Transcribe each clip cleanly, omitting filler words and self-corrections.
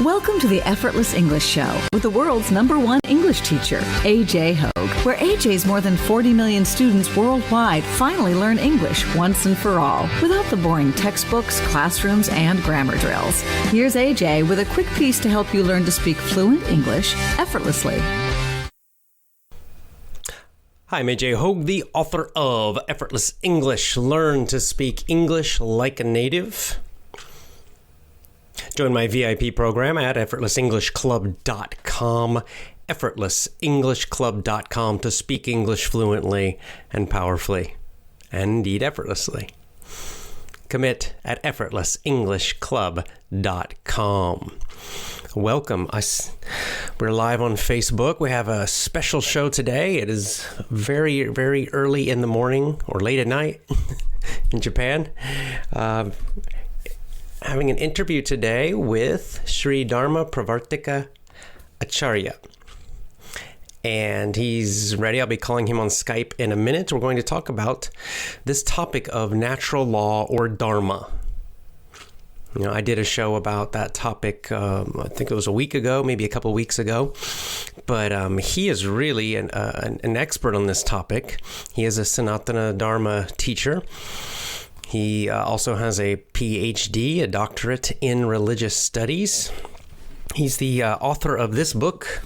Welcome to the Effortless English Show with the world's #1 English teacher, AJ Hogue, where AJ's more than 40 million students worldwide finally learn English once and for all, without the boring textbooks, classrooms, and grammar drills. Here's AJ with a quick piece to help you learn to speak fluent English effortlessly. Hi, I'm AJ Hogue, the author of Effortless English. Learn to speak English like a native. Join my VIP program at effortlessenglishclub.com, effortlessenglishclub.com to speak English fluently and powerfully, and indeed effortlessly. Commit at effortlessenglishclub.com. Welcome. We're live on Facebook. We have a special show today. It is very, very early in the morning or late at night in Japan. Having an interview today with Sri Dharma Pravartaka Acharya. And he's ready. I'll be calling him on Skype in a minute. We're going to talk about this topic of natural law or Dharma. You know, I did a show about that topic, I think it was a week ago, maybe a couple weeks ago. But he is really an expert on this topic. He is a Sanatana Dharma teacher. He also has a PhD, a doctorate in religious studies. He's the author of this book,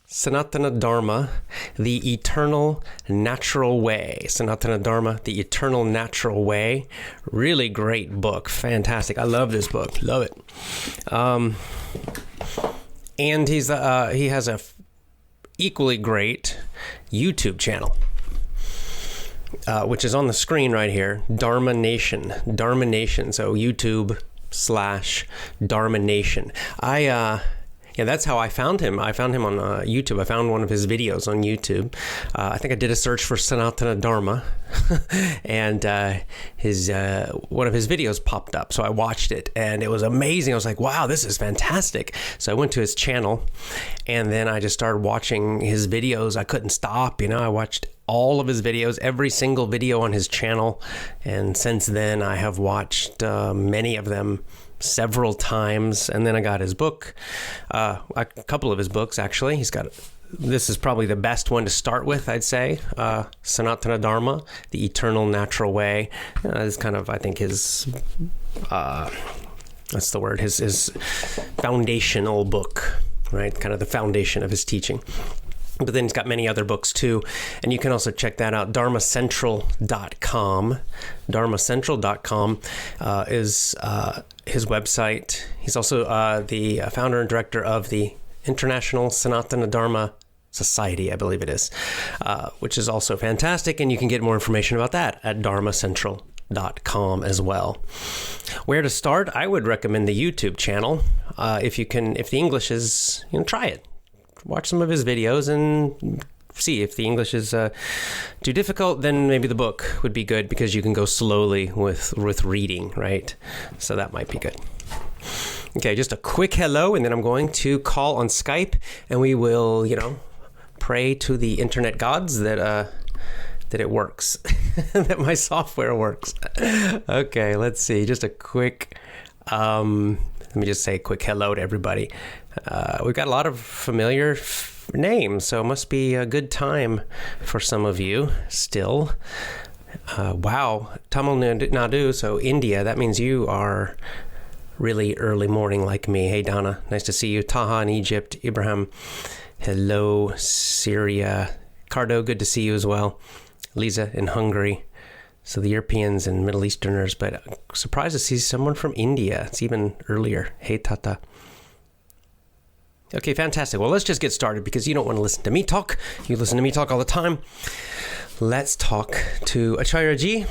Sanatana Dharma, The Eternal Natural Way. Sanatana Dharma, The Eternal Natural Way. Really great book. Fantastic. I love this book. Love it. And he has a equally great YouTube channel. Which is on the screen right here, Dharma Nation. So YouTube/Dharma Nation. That's how I found him. I found him on YouTube. I found one of his videos on YouTube. I think I did a search for Sanatana Dharma, and one of his videos popped up. So I watched it, and it was amazing. I was like, wow, this is fantastic. So I went to his channel, and then I just started watching his videos. I couldn't stop. I watched all of his videos, every single video on his channel. And since then, I have watched many of them several times. And then I got his book, a couple of his books, actually. This is probably the best one to start with, I'd say. Sanatana Dharma, The Eternal Natural Way. Is kind of, I think, his, that's the word, his foundational book, right? Kind of the foundation of his teaching. But then he's got many other books too. And you can also check that out. dharmacentral.com. Dharmacentral.com is his website. He's also the founder and director of the International Sanatana Dharma Society, I believe it is, which is also fantastic. And you can get more information about that at dharmacentral.com as well. Where to start? I would recommend the YouTube channel. If the English is, try it. Watch some of his videos and see if the English is too difficult. Then maybe the book would be good because you can go slowly with reading, right? So that might be good. Okay, just a quick hello, and then I'm going to call on Skype, and we will, pray to the internet gods that it works, that my software works. Okay, let's see. Just a quick. Let me just say a quick hello to everybody. We've got a lot of familiar names, so it must be a good time for some of you still. Wow, Tamil Nadu, so India, that means you are really early morning like me. Hey, Donna, nice to see you. Taha in Egypt, Ibrahim, hello, Syria. Cardo, good to see you as well. Lisa in Hungary. So the Europeans and Middle Easterners, but surprised to see someone from India. It's even earlier. Hey, Tata. Okay, fantastic. Well, let's just get started because you don't want to listen to me talk. You listen to me talk all the time. Let's talk to Acharyaji,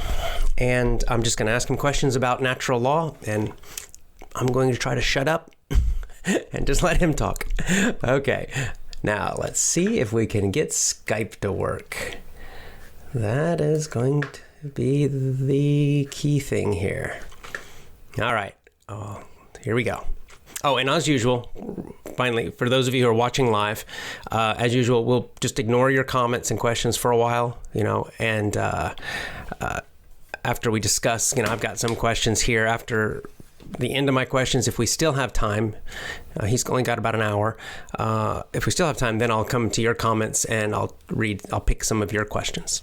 and I'm just going to ask him questions about natural law, and I'm going to try to shut up and just let him talk. Okay, now let's see if we can get Skype to work. That is going to be the key thing here. All right. Oh, here we go. Oh, and as usual, finally, for those of you who are watching live, as usual, we'll just ignore your comments and questions for a while, and after we discuss, I've got some questions here after the end of my questions. If we still have time, he's only got about an hour. If we still have time, then I'll come to your comments and I'll pick some of your questions.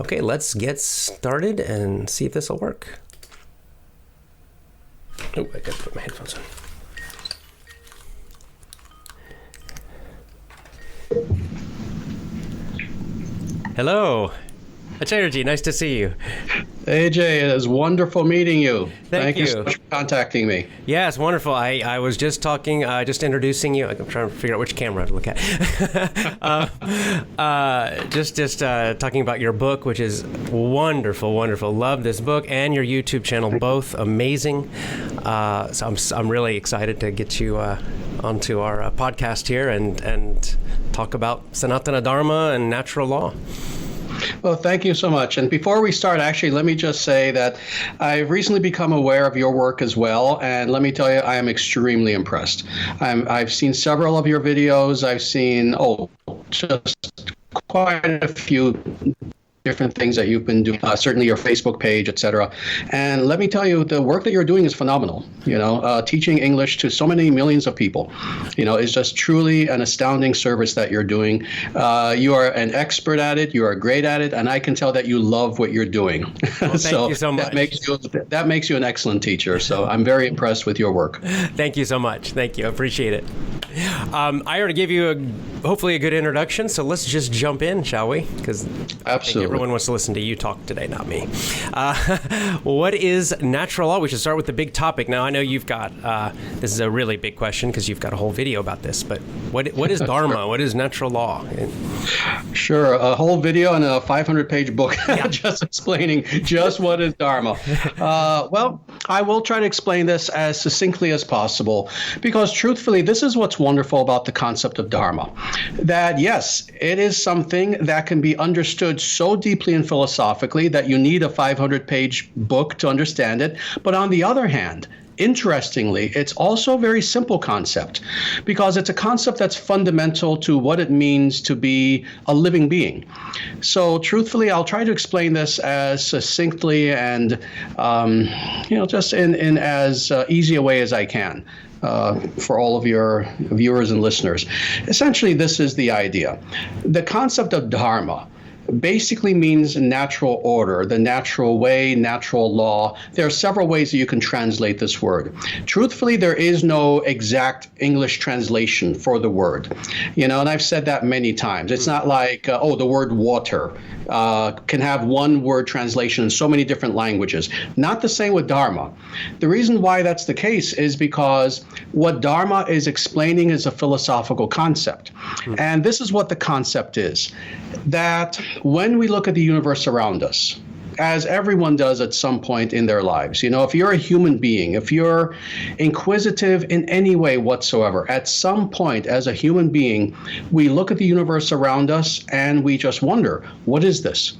Okay, let's get started and see if this will work. Oh, I gotta put my headphones on. Hello, Acharyaji, nice to see you. AJ, it is wonderful meeting you. Thank you so much for contacting me. Yeah, it's wonderful. I was just talking, just introducing you. I'm trying to figure out which camera to look at. Just talking about your book, which is wonderful, wonderful. Love this book and your YouTube channel, both amazing. So I'm really excited to get you onto our podcast here and talk about Sanatana Dharma and natural law. Well, thank you so much. And before we start, actually, let me just say that I've recently become aware of your work as well. And let me tell you, I am extremely impressed. I've seen several of your videos. I've seen, just quite a few different things that you've been doing, certainly your Facebook page, etc. And let me tell you, the work that you're doing is phenomenal. Teaching English to so many millions of people, is just truly an astounding service that you're doing. You are an expert at it. You are great at it. And I can tell that you love what you're doing. Well, thank you so much. That makes you an excellent teacher. So I'm very impressed with your work. Thank you so much. Thank you. I appreciate it. I already gave you hopefully a good introduction. So let's just jump in, shall we? Because absolutely. Everyone wants to listen to you talk today, not me. What is natural law? We should start with the big topic. Now, I know you've got, this is a really big question because you've got a whole video about this, but what is Dharma? What is natural law? Sure. A whole video and a 500-page book just explaining just what is Dharma. Well, I will try to explain this as succinctly as possible because truthfully, this is what's wonderful about the concept of Dharma. That, yes, it is something that can be understood so deeply and philosophically that you need a 500-page book to understand it. But on the other hand, interestingly, it's also a very simple concept because it's a concept that's fundamental to what it means to be a living being. So truthfully, I'll try to explain this as succinctly and, just in as easy a way as I can. For all of your viewers and listeners. Essentially, this is the idea. The concept of Dharma basically means natural order, the natural way, natural law. There are several ways that you can translate this word. Truthfully, there is no exact English translation for the word. And I've said that many times. It's not like, the word water can have one word translation in so many different languages. Not the same with Dharma. The reason why that's the case is because what Dharma is explaining is a philosophical concept. And this is what the concept is, that when we look at the universe around us, as everyone does at some point in their lives, if you're a human being, if you're inquisitive in any way whatsoever, at some point as a human being, we look at the universe around us and we just wonder, what is this?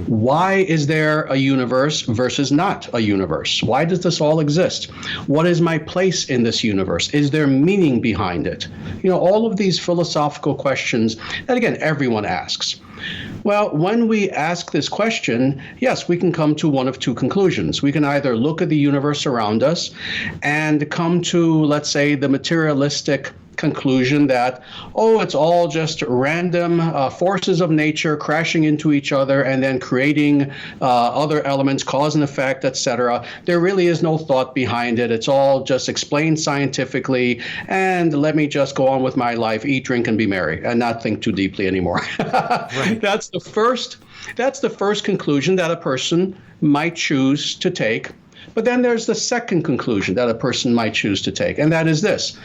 Why is there a universe versus not a universe? Why does this all exist? What is my place in this universe? Is there meaning behind it? All of these philosophical questions that, again, everyone asks. Well, when we ask this question, yes, we can come to one of two conclusions. We can either look at the universe around us and come to, let's say, the materialistic conclusion that, it's all just random forces of nature crashing into each other and then creating other elements, cause and effect, etc. There really is no thought behind it. It's all just explained scientifically, and let me just go on with my life, eat, drink, and be merry, and not think too deeply anymore. Right. That's the first conclusion that a person might choose to take. But then there's the second conclusion that a person might choose to take, and that is this,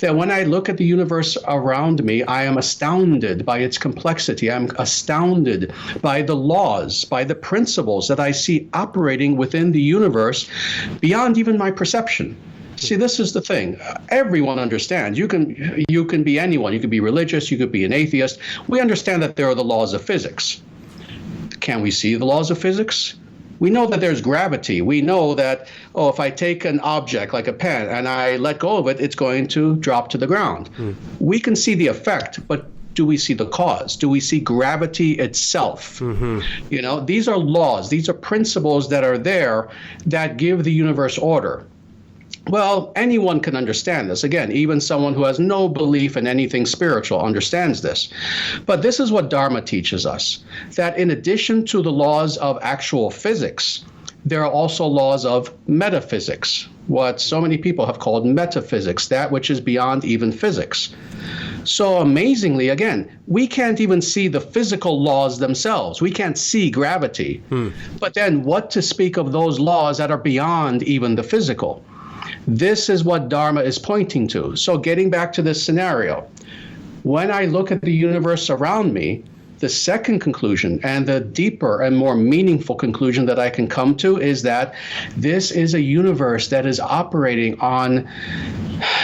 that when I look at the universe around me, I am astounded by its complexity. I'm astounded by the laws, by the principles that I see operating within the universe beyond even my perception. See, this is the thing. Everyone understands. You can be anyone. You could be religious. You could be an atheist. We understand that there are the laws of physics. Can we see the laws of physics? We know that there's gravity. We know that, if I take an object like a pen and I let go of it, it's going to drop to the ground. We can see the effect, but do we see the cause? Do we see gravity itself? These are laws. These are principles that are there that give the universe order. Well, anyone can understand this. Again, even someone who has no belief in anything spiritual understands this. But this is what Dharma teaches us, that in addition to the laws of actual physics, there are also laws of metaphysics, what so many people have called metaphysics, that which is beyond even physics. So amazingly, again, we can't even see the physical laws themselves. We can't see gravity. But then what to speak of those laws that are beyond even the physical? This is what Dharma is pointing to. So getting back to this scenario, when I look at the universe around me, the second conclusion and the deeper and more meaningful conclusion that I can come to is that this is a universe that is operating on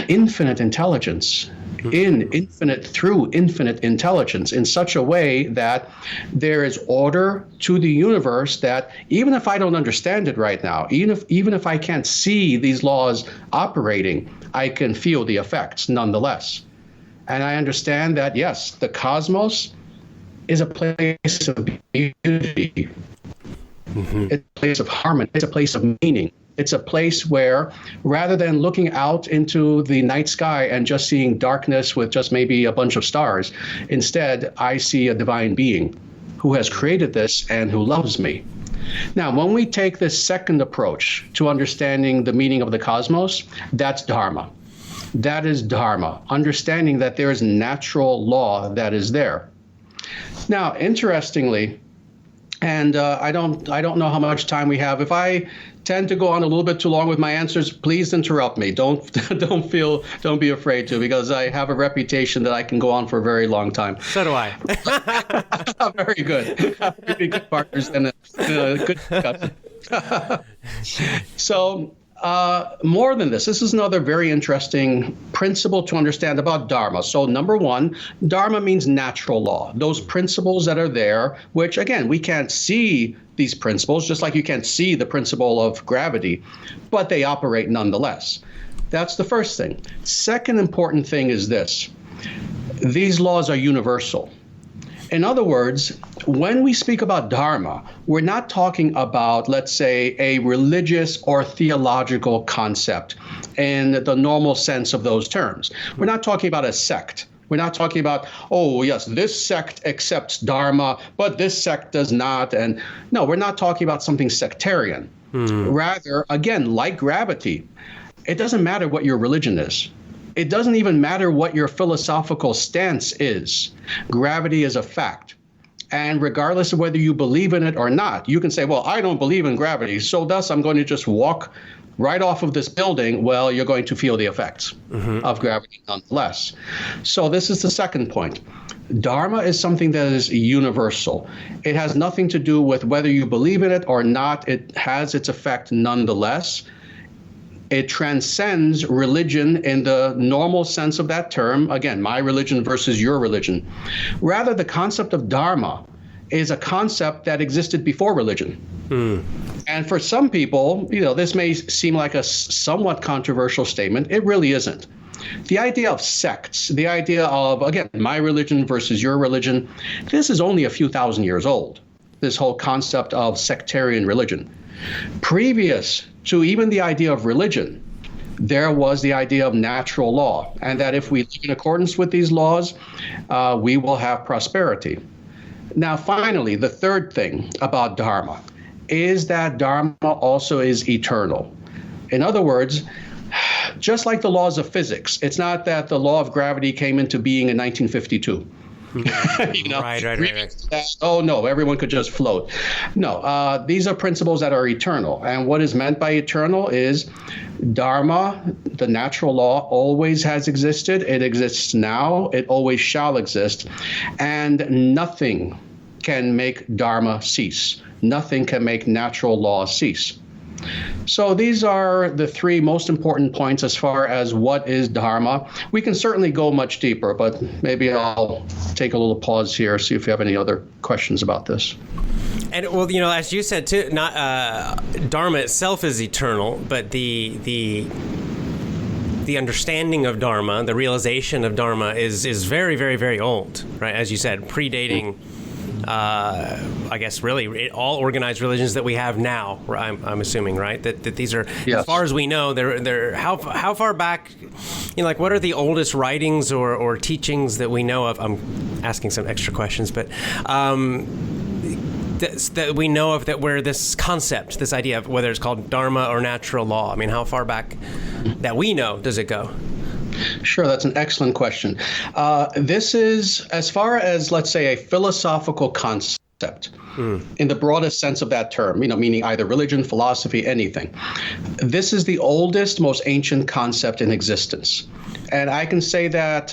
infinite intelligence, through infinite intelligence, in such a way that there is order to the universe, that even if I don't understand it right now, even if I can't see these laws operating, I can feel the effects nonetheless. And I understand that, yes, the cosmos is a place of beauty. It's a place of harmony. It's a place of meaning. It's a place where, rather than looking out into the night sky and just seeing darkness with just maybe a bunch of stars, instead, I see a divine being who has created this and who loves me. Now, when we take this second approach to understanding the meaning of the cosmos, that's Dharma. That is Dharma, understanding that there is natural law that is there. Now, interestingly, and I don't know how much time we have. If I tend to go on a little bit too long with my answers, please interrupt me. Don't be afraid to, because I have a reputation that I can go on for a very long time. So do I. Very good. Really good partners and a good discussion. So, more than this is another very interesting principle to understand about Dharma. So number one, Dharma means natural law, those principles that are there, which again, we can't see these principles, just like you can't see the principle of gravity, but they operate nonetheless. That's the first thing. Second important thing is this: these laws are universal. In other words, when we speak about Dharma, we're not talking about, let's say, a religious or theological concept in the normal sense of those terms. We're not talking about a sect. We're not talking about, oh, yes, this sect accepts Dharma, but this sect does not. And no, we're not talking about something sectarian. Rather, again, like gravity, it doesn't matter what your religion is. It doesn't even matter what your philosophical stance is. Gravity is a fact. And regardless of whether you believe in it or not, you can say, well, I don't believe in gravity, so thus I'm going to just walk right off of this building. Well, you're going to feel the effects of gravity nonetheless. So this is the second point. Dharma is something that is universal. It has nothing to do with whether you believe in it or not. It has its effect nonetheless. It transcends religion in the normal sense of that term. Again, my religion versus your religion. Rather, the concept of Dharma is a concept that existed before religion. And for some people, this may seem like a somewhat controversial statement. It really isn't. The idea of sects, the idea of, again, my religion versus your religion, this is only a few thousand years old, this whole concept of sectarian religion. Previous to even the idea of religion, there was the idea of natural law, and that if we live in accordance with these laws, we will have prosperity. Now, finally, the third thing about Dharma is that Dharma also is eternal. In other words, just like the laws of physics, it's not that the law of gravity came into being in 1952. Right. Oh, no, everyone could just float. No, these are principles that are eternal. And what is meant by eternal is Dharma, the natural law, always has existed. It exists now. It always shall exist. And nothing can make Dharma cease. Nothing can make natural law cease. So these are the three most important points as far as what is Dharma. We can certainly go much deeper, but maybe I'll take a little pause here, see if you have any other questions about this. And well, as you said too, not Dharma itself is eternal, but the understanding of Dharma, the realization of Dharma is very, very, very old, right? As you said, predating I guess really all organized religions that we have now. I'm assuming, right? That these are, yes. As far as we know, they're how far back? Like what are the oldest writings or teachings that we know of? I'm asking some extra questions, but that we know of, that where this concept, this idea of whether it's called Dharma or natural law. I mean, how far back that we know does it go? Sure, that's an excellent question. This is, as far as, let's say, a philosophical concept, in the broadest sense of that term, meaning either religion, philosophy, anything. This is the oldest, most ancient concept in existence. And I can say that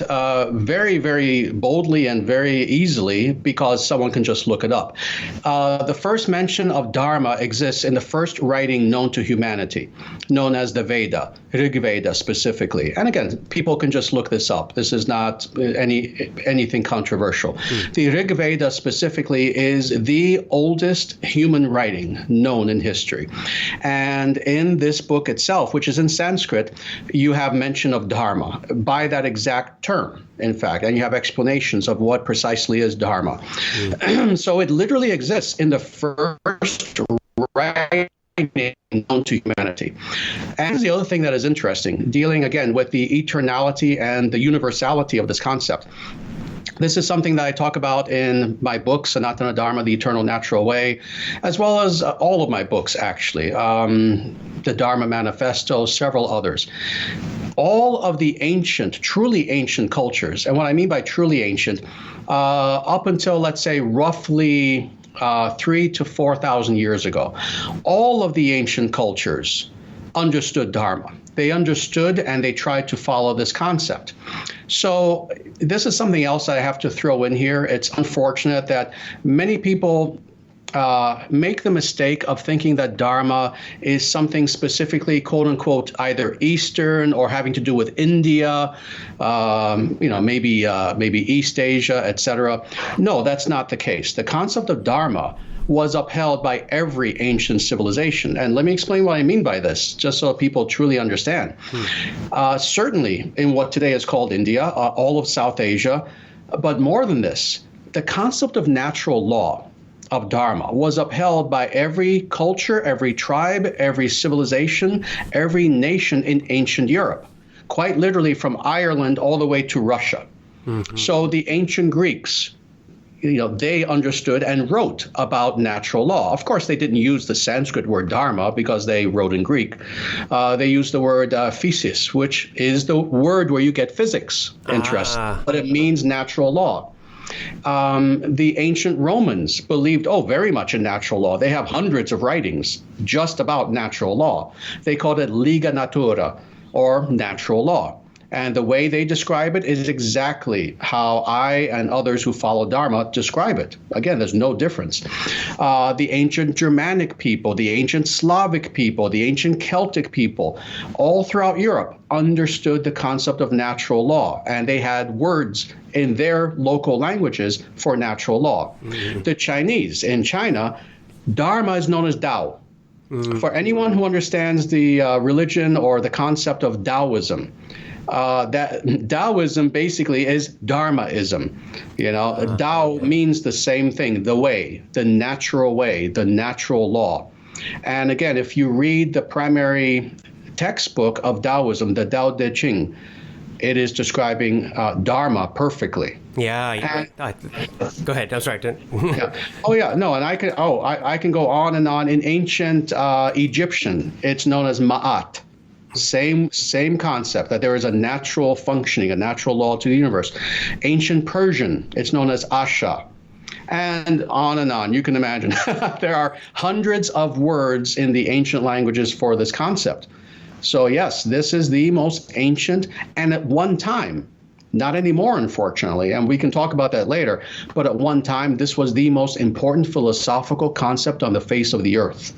very, very boldly and very easily because someone can just look it up. The first mention of Dharma exists in the first writing known to humanity, known as the Veda, Rig Veda specifically. And again, people can just look this up. This is not anything controversial. The Rig Veda specifically is the oldest human writing known in history. And in this book itself, which is in Sanskrit, you have mention of Dharma by that exact term, in fact, and you have explanations of what precisely is Dharma. So it literally exists in the first writing known to humanity. And the other thing that is interesting, dealing again with the eternality and the universality of this concept. This is something that I talk about in my book, Sanatana Dharma, The Eternal Natural Way, as well as all of my books, actually, the Dharma Manifesto, several others. All of the ancient, truly ancient cultures, and what I mean by truly ancient, up until, let's say, roughly 3,000 to 4,000 years ago, all of the ancient cultures understood Dharma. They understood and they tried to follow this concept. So this is something else I have to throw in here. It's unfortunate that many people make the mistake of thinking that Dharma is something specifically, quote unquote, either Eastern or having to do with India, maybe East Asia, etc. No, that's not the case. The concept of Dharma was upheld by every ancient civilization. And let me explain what I mean by this, just so people truly understand. Certainly in what today is called India, all of South Asia, but more than this, the concept of natural law, of Dharma, was upheld by every culture, every tribe, every civilization, every nation in ancient Europe, quite literally from Ireland all the way to Russia. So the ancient Greeks, they understood and wrote about natural law. Of course, they didn't use the Sanskrit word dharma because they wrote in Greek. They used the word physis, which is the word where you get physics interest, but it means natural law. The ancient Romans believed, very much in natural law. They have hundreds of writings just about natural law. They called it Liga Natura, or natural law. And the way they describe it is exactly how I and others who follow Dharma describe it. Again, there's no difference. The ancient Germanic people, the ancient Slavic people, the ancient Celtic people, all throughout Europe understood the concept of natural law. And they had words in their local languages for natural law. The Chinese in China, Dharma is known as Tao. For anyone who understands the religion or the concept of Taoism, that Taoism basically is Dharmaism. Tao means the same thing, the way, the natural law. And again, if you read the primary textbook of Taoism, the Tao Te Ching, it is describing Dharma perfectly. Yeah. Go ahead. I'm sorry. No, and I can go on and on. In ancient Egyptian, it's known as Ma'at. Same concept, that there is a natural functioning, a natural law to the universe. Ancient Persian, it's known as Asha. And on. You can imagine. There are hundreds of words in the ancient languages for this concept. So yes, this is the most ancient, and at one time, not anymore, unfortunately, and we can talk about that later, but at one time, this was the most important philosophical concept on the face of the earth,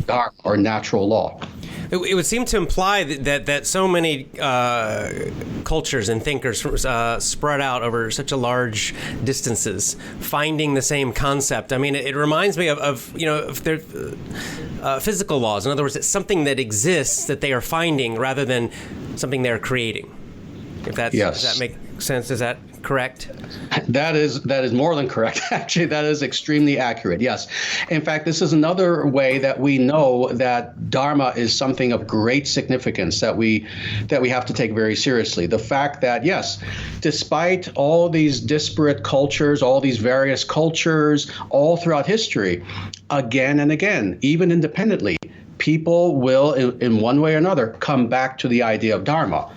Dharma, or natural law. It would seem to imply that so many cultures and thinkers spread out over such a large distances, finding the same concept. I mean, it reminds me of their physical laws. In other words, it's something that exists that they are finding rather than something they're creating. If that makes sense. Is that correct? That is more than correct. Actually, that is extremely accurate. Yes. In fact, this is another way that we know that Dharma is something of great significance that we have to take very seriously. The fact that, yes, despite all these disparate cultures, all these various cultures all throughout history, again and again, even independently, people will, in one way or another, come back to the idea of Dharma.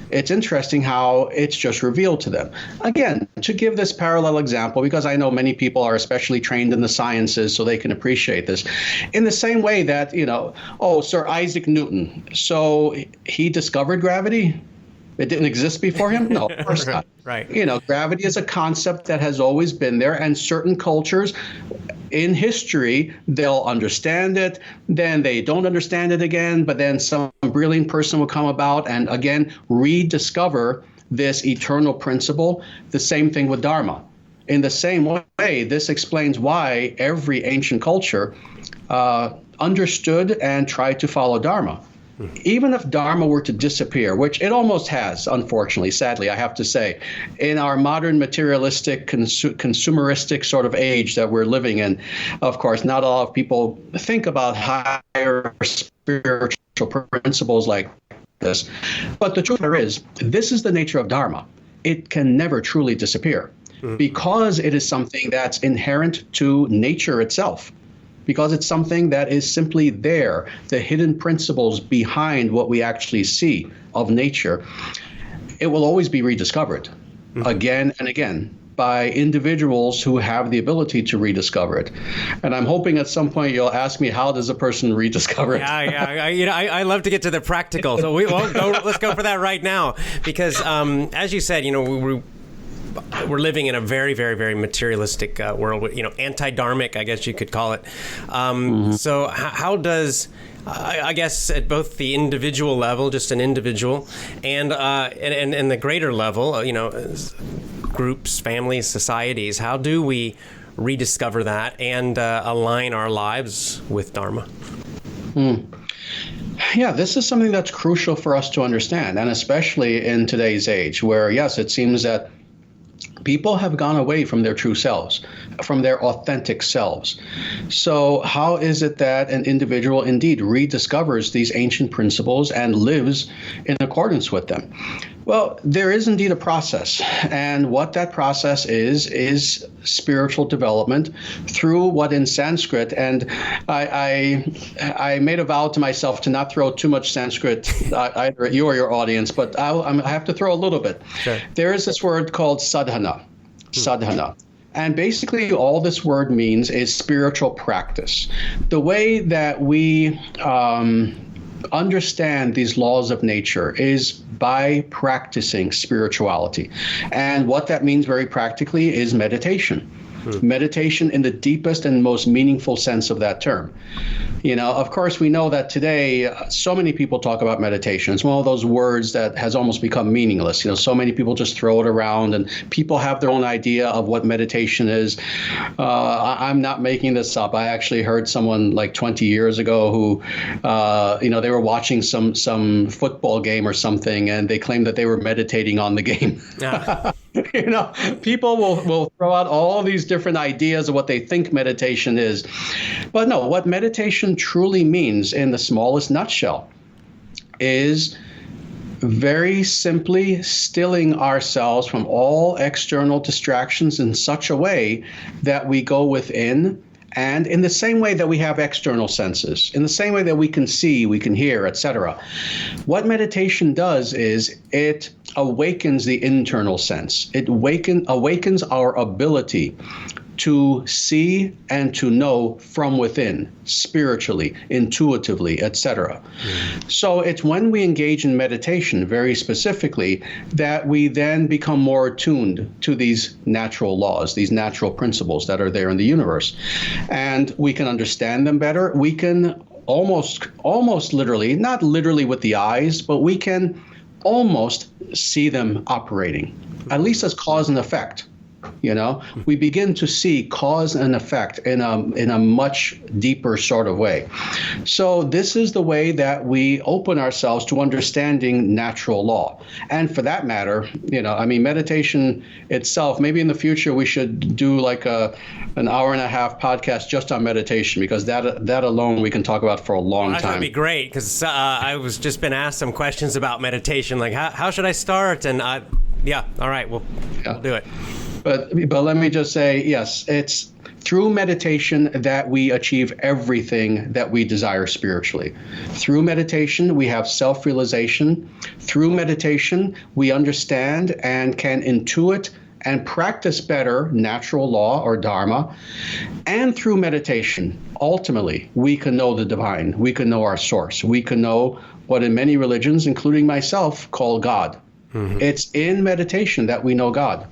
It's interesting how it's just revealed to them. Again, to give this parallel example, because I know many people are especially trained in the sciences, so they can appreciate this. In the same way that, Sir Isaac Newton, so he discovered gravity? It didn't exist before him? No, of course not. Right. Gravity is a concept that has always been there, and certain cultures in history, they'll understand it, then they don't understand it again, but then some brilliant person will come about and again rediscover this eternal principle. The same thing with Dharma. In the same way, this explains why every ancient culture understood and tried to follow Dharma. Even if Dharma were to disappear, which it almost has, unfortunately, sadly, I have to say, in our modern materialistic, consumeristic sort of age that we're living in, of course, not a lot of people think about higher spiritual principles like this. But the truth is, this is the nature of Dharma. It can never truly disappear because it is something that's inherent to nature itself. Because it's something that is simply there, the hidden principles behind what we actually see of nature. It will always be rediscovered again and again by individuals who have the ability to rediscover it. And I'm hoping at some point you'll ask me, how does a person rediscover it? I love to get to the practical. So let's go for that right now. Because as you said, we're living in a very, very, very materialistic world, anti-dharmic, I guess you could call it. So how does, I guess, at both the individual level, just an individual, and the greater level, groups, families, societies, how do we rediscover that and align our lives with Dharma? Yeah, this is something that's crucial for us to understand, and especially in today's age where, yes, it seems that people have gone away from their true selves, from their authentic selves. So how is it that an individual indeed rediscovers these ancient principles and lives in accordance with them? Well, there is indeed a process. And what that process is spiritual development through what in Sanskrit, and I made a vow to myself to not throw too much Sanskrit either at you or your audience, but I have to throw a little bit. Sure. There is this word called sadhana. Sadhana. And basically all this word means is spiritual practice. The way that we understand these laws of nature is by practicing spirituality. And what that means very practically is meditation. Meditation in the deepest and most meaningful sense of that term. Of course, we know that today so many people talk about meditation. It's one of those words that has almost become meaningless. So many people just throw it around and people have their own idea of what meditation is. I'm not making this up. I actually heard someone like 20 years ago who, they were watching some football game or something and they claimed that they were meditating on the game. Yeah. People will throw out all these different ideas of what they think meditation is. But no, what meditation truly means in the smallest nutshell is very simply stilling ourselves from all external distractions in such a way that we go within. And in the same way that we have external senses, in the same way that we can see, we can hear, etc., what meditation does is it awakens the internal sense. It awakens our ability to see and to know from within, spiritually, intuitively, etc. So it's when we engage in meditation, very specifically, that we then become more attuned to these natural laws, these natural principles that are there in the universe. And we can understand them better. We can almost literally, not literally with the eyes, but we can almost see them operating, at least as cause and effect. We begin to see cause and effect in a much deeper sort of way. So this is the way that we open ourselves to understanding natural law. And for that matter, meditation itself, maybe in the future we should do like an hour and a half podcast just on meditation, because that alone we can talk about for a long time. That'd be great, because I was just been asked some questions about meditation, like how should I start? And all right, we'll do it. But let me just say, yes, it's through meditation that we achieve everything that we desire spiritually. Through meditation, we have self-realization. Through meditation, we understand and can intuit and practice better natural law or dharma. And through meditation, ultimately, we can know the divine. We can know our source. We can know what in many religions, including myself, call God. Mm-hmm. It's in meditation that we know God.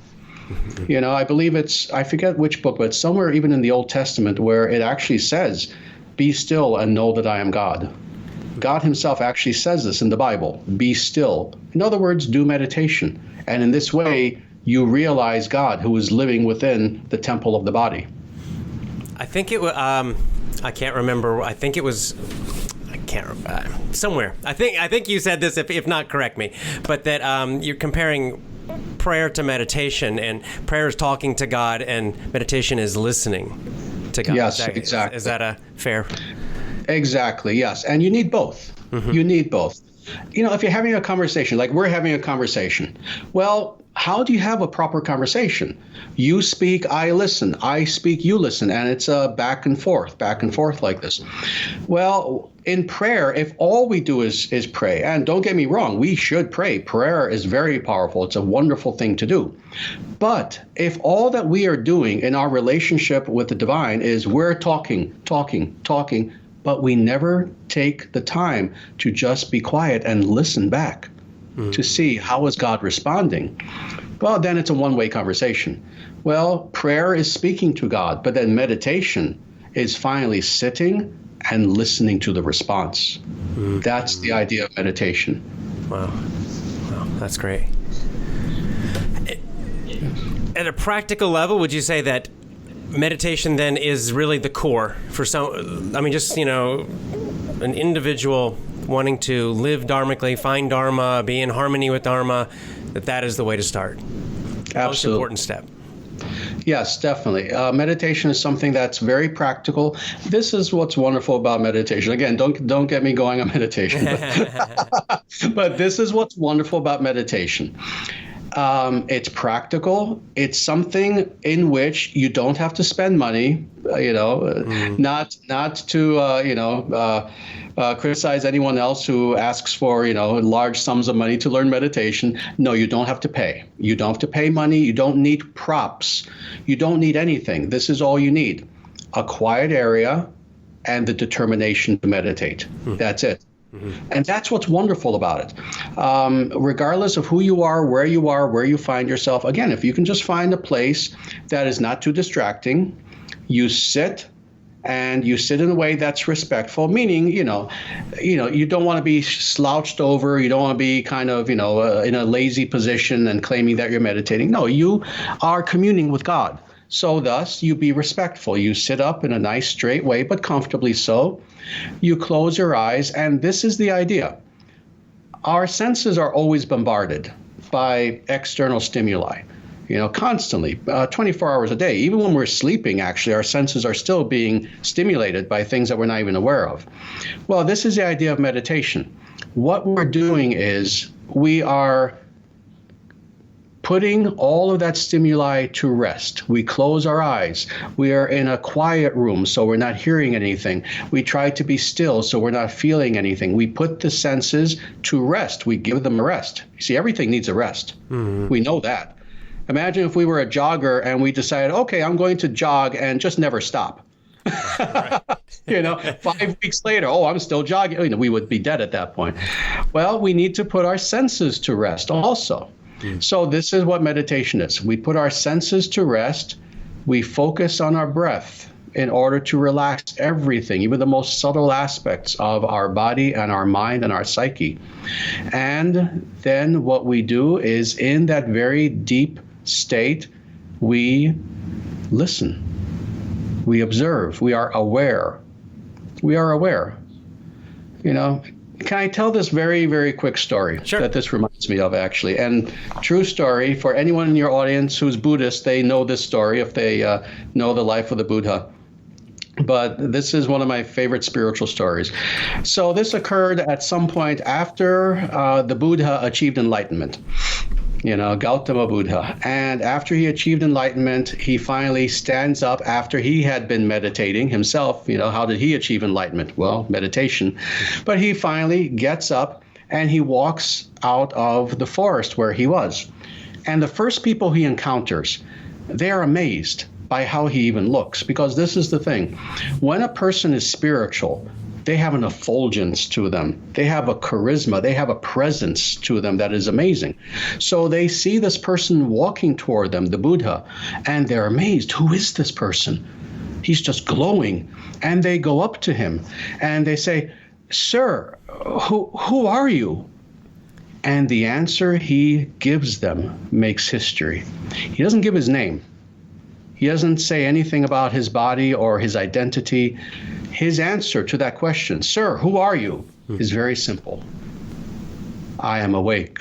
Mm-hmm. I believe I forget which book, but it's somewhere even in the Old Testament where it actually says, be still and know that I am God. God himself actually says this in the Bible, be still. In other words, do meditation. And in this way, you realize God who is living within the temple of the body. I think it was, I can't remember. I think it was, somewhere. I think you said this, if not, correct me. But that you're comparing prayer to meditation, and prayer is talking to God, and meditation is listening to God. Yes, exactly. Is that a fair? Exactly, yes. And you need both. Mm-hmm. You need both. If you're having a conversation, like we're having a conversation, well, how do you have a proper conversation? You speak, I listen. I speak, you listen. And it's a back and forth like this. Well, in prayer, if all we do is pray, and don't get me wrong, we should pray. Prayer is very powerful. It's a wonderful thing to do. But if all that we are doing in our relationship with the divine is we're talking, but we never take the time to just be quiet and listen back to see how is God responding, well, then it's a one-way conversation. Well, prayer is speaking to God, but then meditation is finally sitting and listening to the response. Mm-hmm. That's the idea of meditation. Wow, that's great. At a practical level, would you say that meditation then is really the core for some? I mean, just, an individual wanting to live dharmically, find dharma, be in harmony with dharma, that is the way to start. Absolutely. Most important step. Yes, definitely. Meditation is something that's very practical. This is what's wonderful about meditation. Again, don't get me going on meditation. But this is what's wonderful about meditation. It's practical. It's something in which you don't have to spend money, not to, criticize anyone else who asks for, large sums of money to learn meditation. No, you don't have to pay. You don't have to pay money. You don't need props. You don't need anything. This is all you need. A quiet area and the determination to meditate. That's it. Mm-hmm. And that's what's wonderful about it. Regardless of who you are, where you find yourself, again, if you can just find a place that is not too distracting, you sit, and you sit in a way that's respectful, meaning, you don't want to be slouched over. You don't want to be kind of, in a lazy position and claiming that you're meditating. No, you are communing with God. So thus, you be respectful. You sit up in a nice straight way, but comfortably so. You close your eyes, and this is the idea. Our senses are always bombarded by external stimuli, constantly, 24 hours a day. Even when we're sleeping, actually, our senses are still being stimulated by things that we're not even aware of. Well, this is the idea of meditation. What we're doing is we are putting all of that stimuli to rest. We close our eyes. We are in a quiet room, so we're not hearing anything. We try to be still, so we're not feeling anything. We put the senses to rest. We give them a rest. You see, everything needs a rest. Mm-hmm. We know that. Imagine if we were a jogger and we decided, okay, I'm going to jog and just never stop. 5 weeks later, I'm still jogging. We would be dead at that point. Well, we need to put our senses to rest also. So this is what meditation is. We put our senses to rest. We focus on our breath in order to relax everything, even the most subtle aspects of our body and our mind and our psyche. And then what we do is, in that very deep state, We listen. We observe. We are aware. We are aware. You know, can I tell this very, very quick story that this reminds me of, actually? And true story, for anyone in your audience who's Buddhist, they know this story if they know the life of the Buddha. But this is one of my favorite spiritual stories. So this occurred at some point after the Buddha achieved enlightenment. You know, Gautama Buddha. And after he achieved enlightenment, he finally stands up after he had been meditating himself. You know, how did he achieve enlightenment? Well, meditation. But he finally gets up and he walks out of the forest where he was. And the first people he encounters, they are amazed by how he even looks. Because this is the thing. When a person is spiritual, they have an effulgence to them. They have a charisma. They have a presence to them that is amazing. So they see this person walking toward them, the Buddha, and they're amazed. Who is this person? He's just glowing. And they go up to him and they say, "Sir, who are you?" And the answer he gives them makes history. He doesn't give his name. He doesn't say anything about his body or his identity. His answer to that question, "Sir, who are you?" is very simple. "I am awake."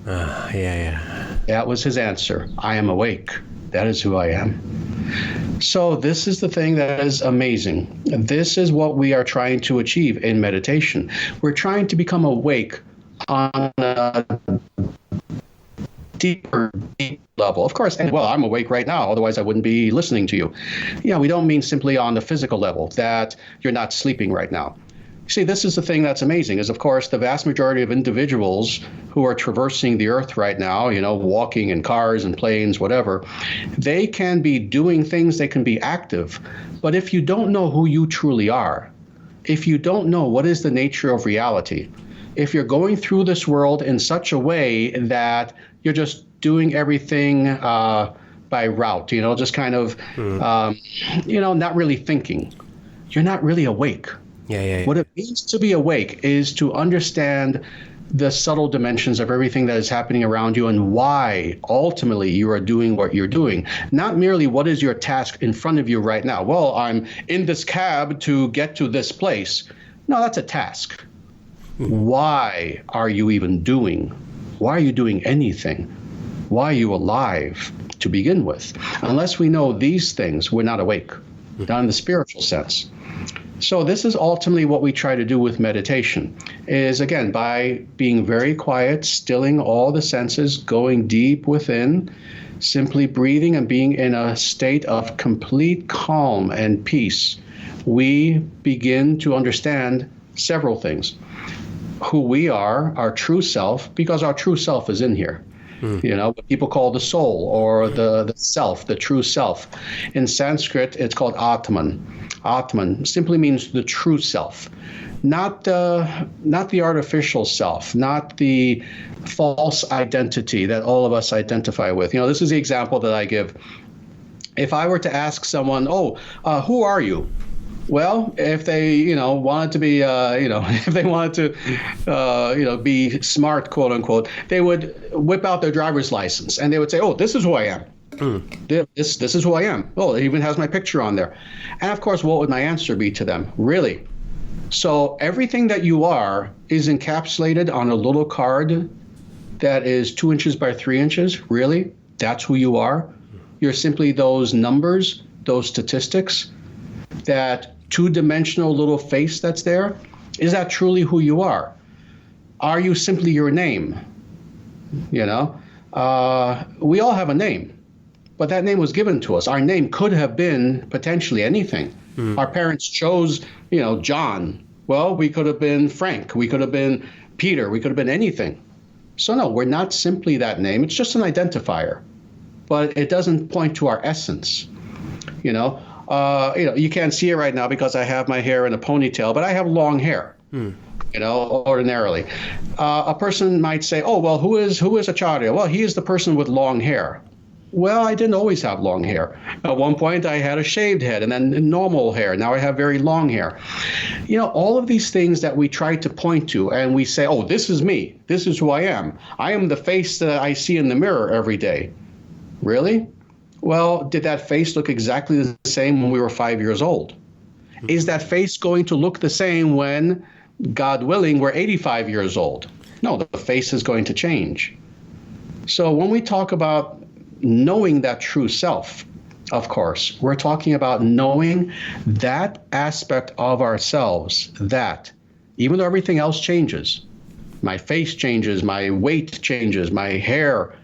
That was his answer. "I am awake. That is who I am." So this is the thing that is amazing. This is what we are trying to achieve in meditation. We're trying to become awake on a deeper level. Of course, well, I'm awake right now, otherwise I wouldn't be listening to you. Yeah, we don't mean simply on the physical level, that you're not sleeping right now. See, this is the thing that's amazing, is of course the vast majority of individuals who are traversing the earth right now, you know, walking in cars and planes, whatever, they can be doing things, they can be active. But if you don't know who you truly are, if you don't know what is the nature of reality, if you're going through this world in such a way that you're just doing everything by route, you know, just kind of, you know, not really thinking, you're not really awake. What it means to be awake is to understand the subtle dimensions of everything that is happening around you and why ultimately you are doing what you're doing. Not merely what is your task in front of you right now. Well, I'm in this cab to get to this place. No, that's a task. Why are you even doing? Why are you doing anything? Why are you alive to begin with? Unless we know these things, we're not awake, not in the spiritual sense. So this is ultimately what we try to do with meditation, is again, by being very quiet, stilling all the senses, going deep within, simply breathing and being in a state of complete calm and peace, we begin to understand several things. Who we are, our true self, because our true self is in here. You know, what people call the soul or the self, the true self. In Sanskrit, it's called Atman. Atman simply means the true self, not the artificial self, not the false identity that all of us identify with. You know, this is the example that I give. If I were to ask someone, who are you? Well, if they, you know, wanted to be, if they wanted to, be smart, quote unquote, they would whip out their driver's license and they would say, "Oh, this is who I am. This is who I am. Oh, it even has my picture on there." And of course, what would my answer be to them? Really? So everything that you are is encapsulated on a little card that is 2 inches by 3 inches? Really? That's who you are? You're simply those numbers, those statistics? That two-dimensional little face that's there? Is that truly who you are? Are you simply your name? You know, we all have a name, but that name was given to us. Our name could have been potentially anything. Our parents chose, John. Well, we could have been Frank. We could have been Peter. We could have been anything. So no, we're not simply that name. It's just an identifier, but it doesn't point to our essence. You can't see it right now because I have my hair in a ponytail, but I have long hair, ordinarily. A person might say, "Oh, well, who is Acharya?" Well, he is the person with long hair. Well, I didn't always have long hair. At one point, I had a shaved head and then normal hair. Now I have very long hair. All of these things that we try to point to and we say, "Oh, this is me. This is who I am. I am the face that I see in the mirror every day." Really? Well, did that face look exactly the same when we were 5 years old? Is that face going to look the same when, God willing, we're 85 years old? No, the face is going to change. So when we talk about knowing that true self, of course, we're talking about knowing that aspect of ourselves that, even though everything else changes, my face changes, my weight changes, my hair,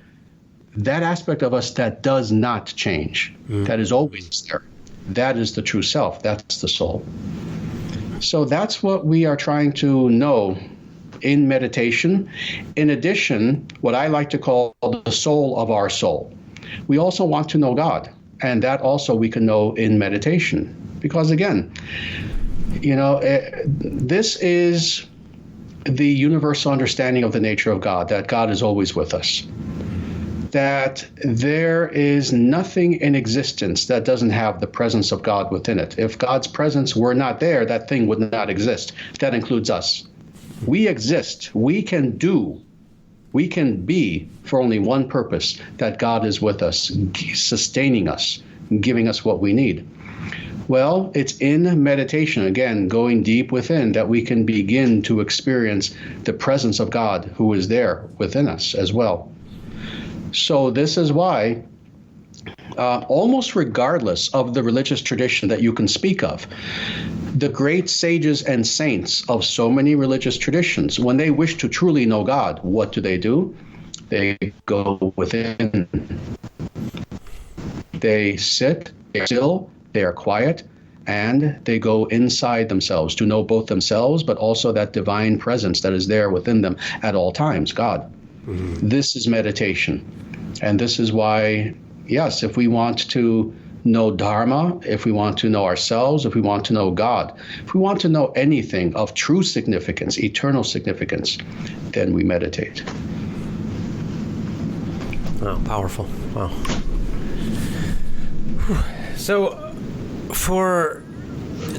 that aspect of us that does not change, that is always there, that is the true self, that's the soul. So that's what we are trying to know in meditation. In addition, what I like to call the soul of our soul. We also want to know God, and that also we can know in meditation. Because again, this is the universal understanding of the nature of God, that God is always with us. That there is nothing in existence that doesn't have the presence of God within it. If God's presence were not there, that thing would not exist. That includes us. We exist, we can do, we can be for only one purpose, that God is with us, sustaining us, giving us what we need. Well, it's in meditation, again, going deep within, that we can begin to experience the presence of God who is there within us as well. So this is why, almost regardless of the religious tradition that you can speak of, the great sages and saints of so many religious traditions, when they wish to truly know God, what do? They go within. They sit, they're still, they are quiet, and they go inside themselves to know both themselves, but also that divine presence that is there within them at all times, God. This is meditation. And this is why, yes, if we want to know Dharma, if we want to know ourselves, if we want to know God, if we want to know anything of true significance, eternal significance, then we meditate. Wow, powerful. Wow. So for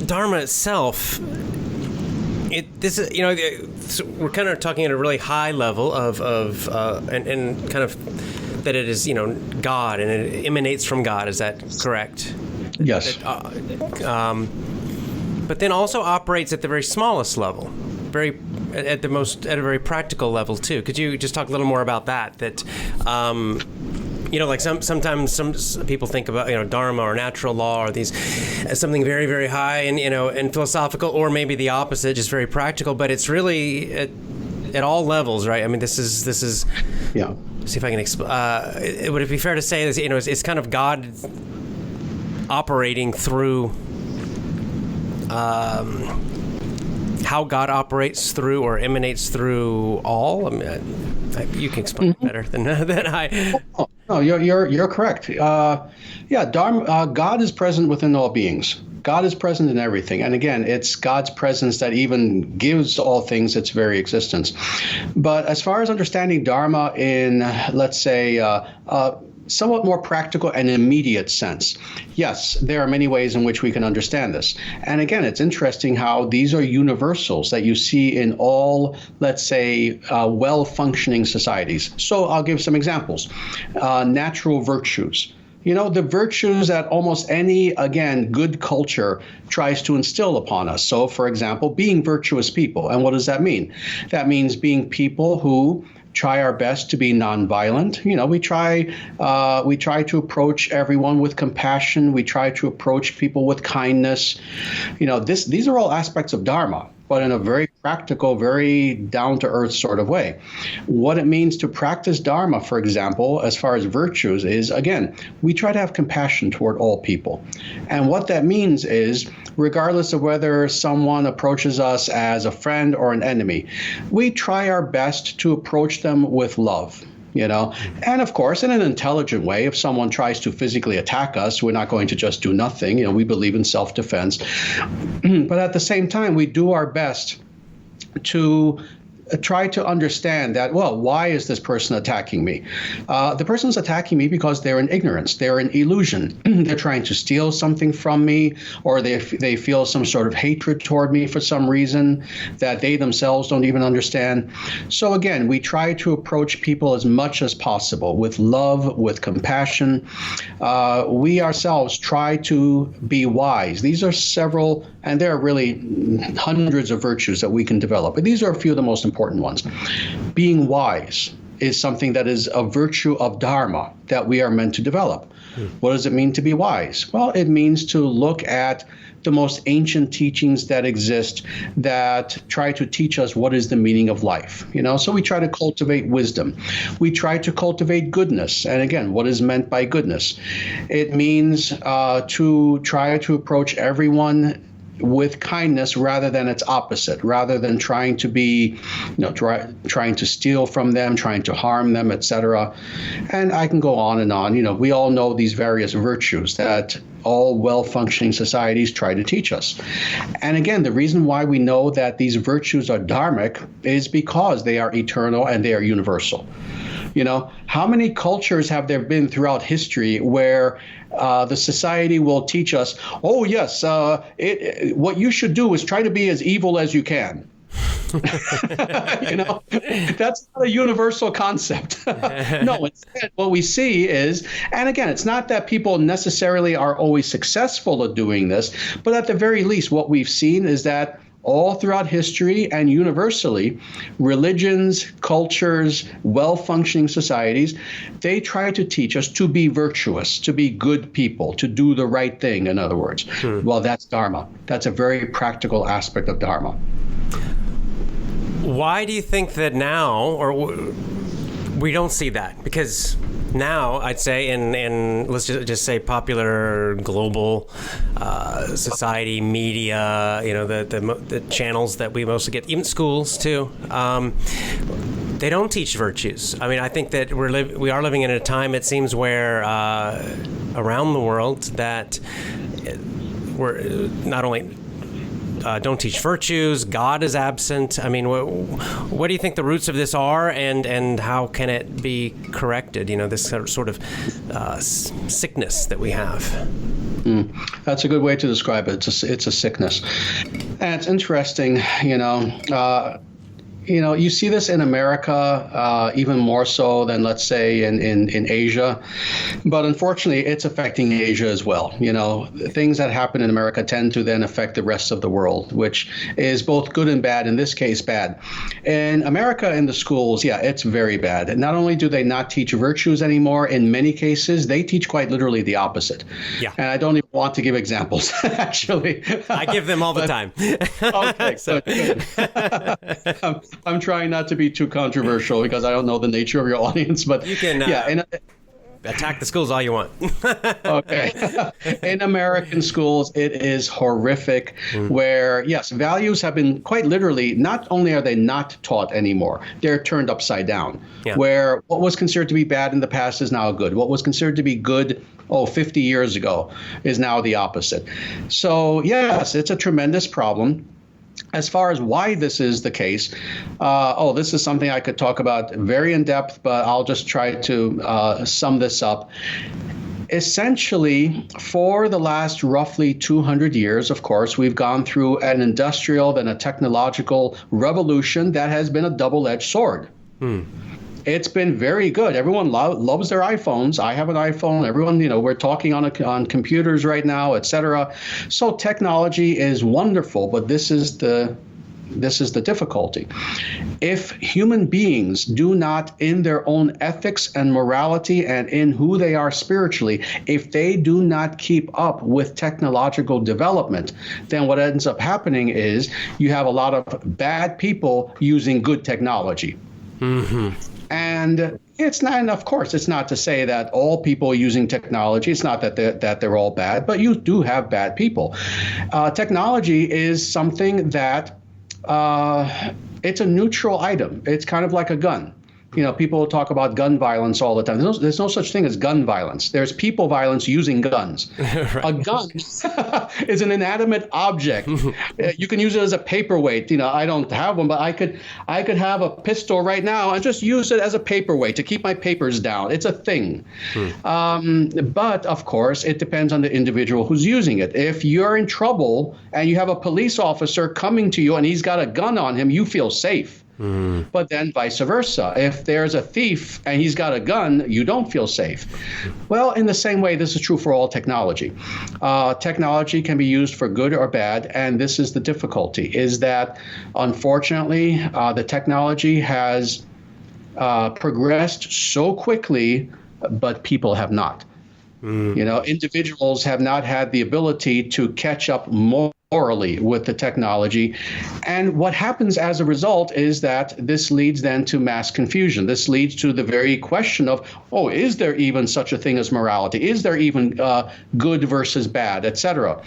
Dharma itself, we're kind of talking at a really high level and kind of that it is, God, and it emanates from God. Is that correct? Yes. But then also operates at the very smallest level, at a very practical level too. Could you just talk a little more about that? That like sometimes some people think about Dharma or natural law or these as something very, very high and philosophical, or maybe the opposite, just very practical. But it's really at all levels, right? I mean, this is yeah. See if I can explain. Would it be fair to say this? It's kind of God operating through how God operates through or emanates through all. I mean, you can explain it better than I. No, you're correct. Dharma, God is present within all beings. God is present in everything. And again, it's God's presence that even gives all things its very existence. But as far as understanding Dharma in, let's say, somewhat more practical and immediate sense, yes, there are many ways in which we can understand this. And again, it's interesting how these are universals that you see in all, let's say, well-functioning societies. So I'll give some examples. Natural virtues. The virtues that almost any, again, good culture tries to instill upon us. So, for example, being virtuous people. And what does that mean? That means being people who try our best to be nonviolent. We try to approach everyone with compassion. We try to approach people with kindness. These are all aspects of Dharma, but in a very practical, very down-to-earth sort of way. What it means to practice Dharma, for example, as far as virtues is, again, we try to have compassion toward all people. And what that means is, regardless of whether someone approaches us as a friend or an enemy, we try our best to approach them with love. And of course, in an intelligent way, if someone tries to physically attack us, we're not going to just do nothing. We believe in self-defense. But at the same time, we do our best to try to understand that, well, why is this person attacking me? The person's attacking me because they're in ignorance. They're in illusion. They're trying to steal something from me, or they feel some sort of hatred toward me for some reason that they themselves don't even understand. So again, we try to approach people as much as possible with love, with compassion. We ourselves try to be wise. These are several, and there are really hundreds of virtues that we can develop, but these are a few of the most important ones. Being wise is something that is a virtue of Dharma that we are meant to develop. What does it mean to be wise? Well, it means to look at the most ancient teachings that exist that try to teach us what is the meaning of life. So we try to cultivate wisdom. We try to cultivate goodness. And again, what is meant by goodness? It means to try to approach everyone with kindness rather than its opposite, rather than trying to be, trying to steal from them, trying to harm them, etc. And I can go on and on. We all know these various virtues that all well-functioning societies try to teach us. And again, the reason why we know that these virtues are dharmic is because they are eternal and they are universal. How many cultures have there been throughout history where the society will teach us, oh, yes, what you should do is try to be as evil as you can. That's not a universal concept. No, instead, what we see is, and again, it's not that people necessarily are always successful at doing this, but at the very least, what we've seen is that all throughout history and universally, religions, cultures, well-functioning societies, they try to teach us to be virtuous, to be good people, to do the right thing, in other words. Well, that's Dharma. That's a very practical aspect of Dharma. Why do you think that now, or we don't see that? Because now, I'd say, in let's just say popular global society, media, the channels that we mostly get, even schools too, they don't teach virtues. I mean, I think that we are living in a time, it seems, where around the world that we're not only don't teach virtues, God is absent. I mean, what do you think the roots of this are, and how can it be corrected? This sort of sickness that we have. That's a good way to describe it. It's a sickness. And it's interesting, you see this in America even more so than, let's say, in Asia. But unfortunately, it's affecting Asia as well. Things that happen in America tend to then affect the rest of the world, which is both good and bad, in this case, bad. In America, in the schools, it's very bad. And not only do they not teach virtues anymore, in many cases, they teach quite literally the opposite. Yeah. And I don't even want to give examples, actually. I give them all the time. Okay, so good. I'm trying not to be too controversial because I don't know the nature of your audience, but you can attack the schools all you want. Okay. In American schools, it is horrific where, yes, values have been quite literally, not only are they not taught anymore, they're turned upside down, where what was considered to be bad in the past is now good. What was considered to be good 50 years ago is now the opposite. So, yes, it's a tremendous problem. As far as why this is the case, this is something I could talk about very in depth, but I'll just try to sum this up. Essentially, for the last roughly 200 years, of course, we've gone through an industrial and a technological revolution that has been a double-edged sword. It's been very good. Everyone loves their iPhones. I have an iPhone. Everyone, we're talking on computers right now, etc. So technology is wonderful, but this is the difficulty. If human beings do not, in their own ethics and morality and in who they are spiritually, if they do not keep up with technological development, then what ends up happening is you have a lot of bad people using good technology. And it's not, and of course, it's not to say that all people using technology, it's not that they're all bad, but you do have bad people. Technology is something that it's a neutral item. It's kind of like a gun. People talk about gun violence all the time. There's no such thing as gun violence. There's people violence using guns. Right. A gun is an inanimate object. You can use it as a paperweight. I don't have one, but I could have a pistol right now and just use it as a paperweight to keep my papers down. It's a thing. But of course, it depends on the individual who's using it. If you're in trouble and you have a police officer coming to you and he's got a gun on him, you feel safe. But then vice versa. If there's a thief and he's got a gun, you don't feel safe. Well, in the same way, this is true for all technology. Technology can be used for good or bad, and this is the difficulty, is that unfortunately, the technology has progressed so quickly, but people have not. Individuals have not had the ability to catch up morally with the technology. And what happens as a result is that this leads then to mass confusion. This leads to the very question of, is there even such a thing as morality? Is there even good versus bad, etc.?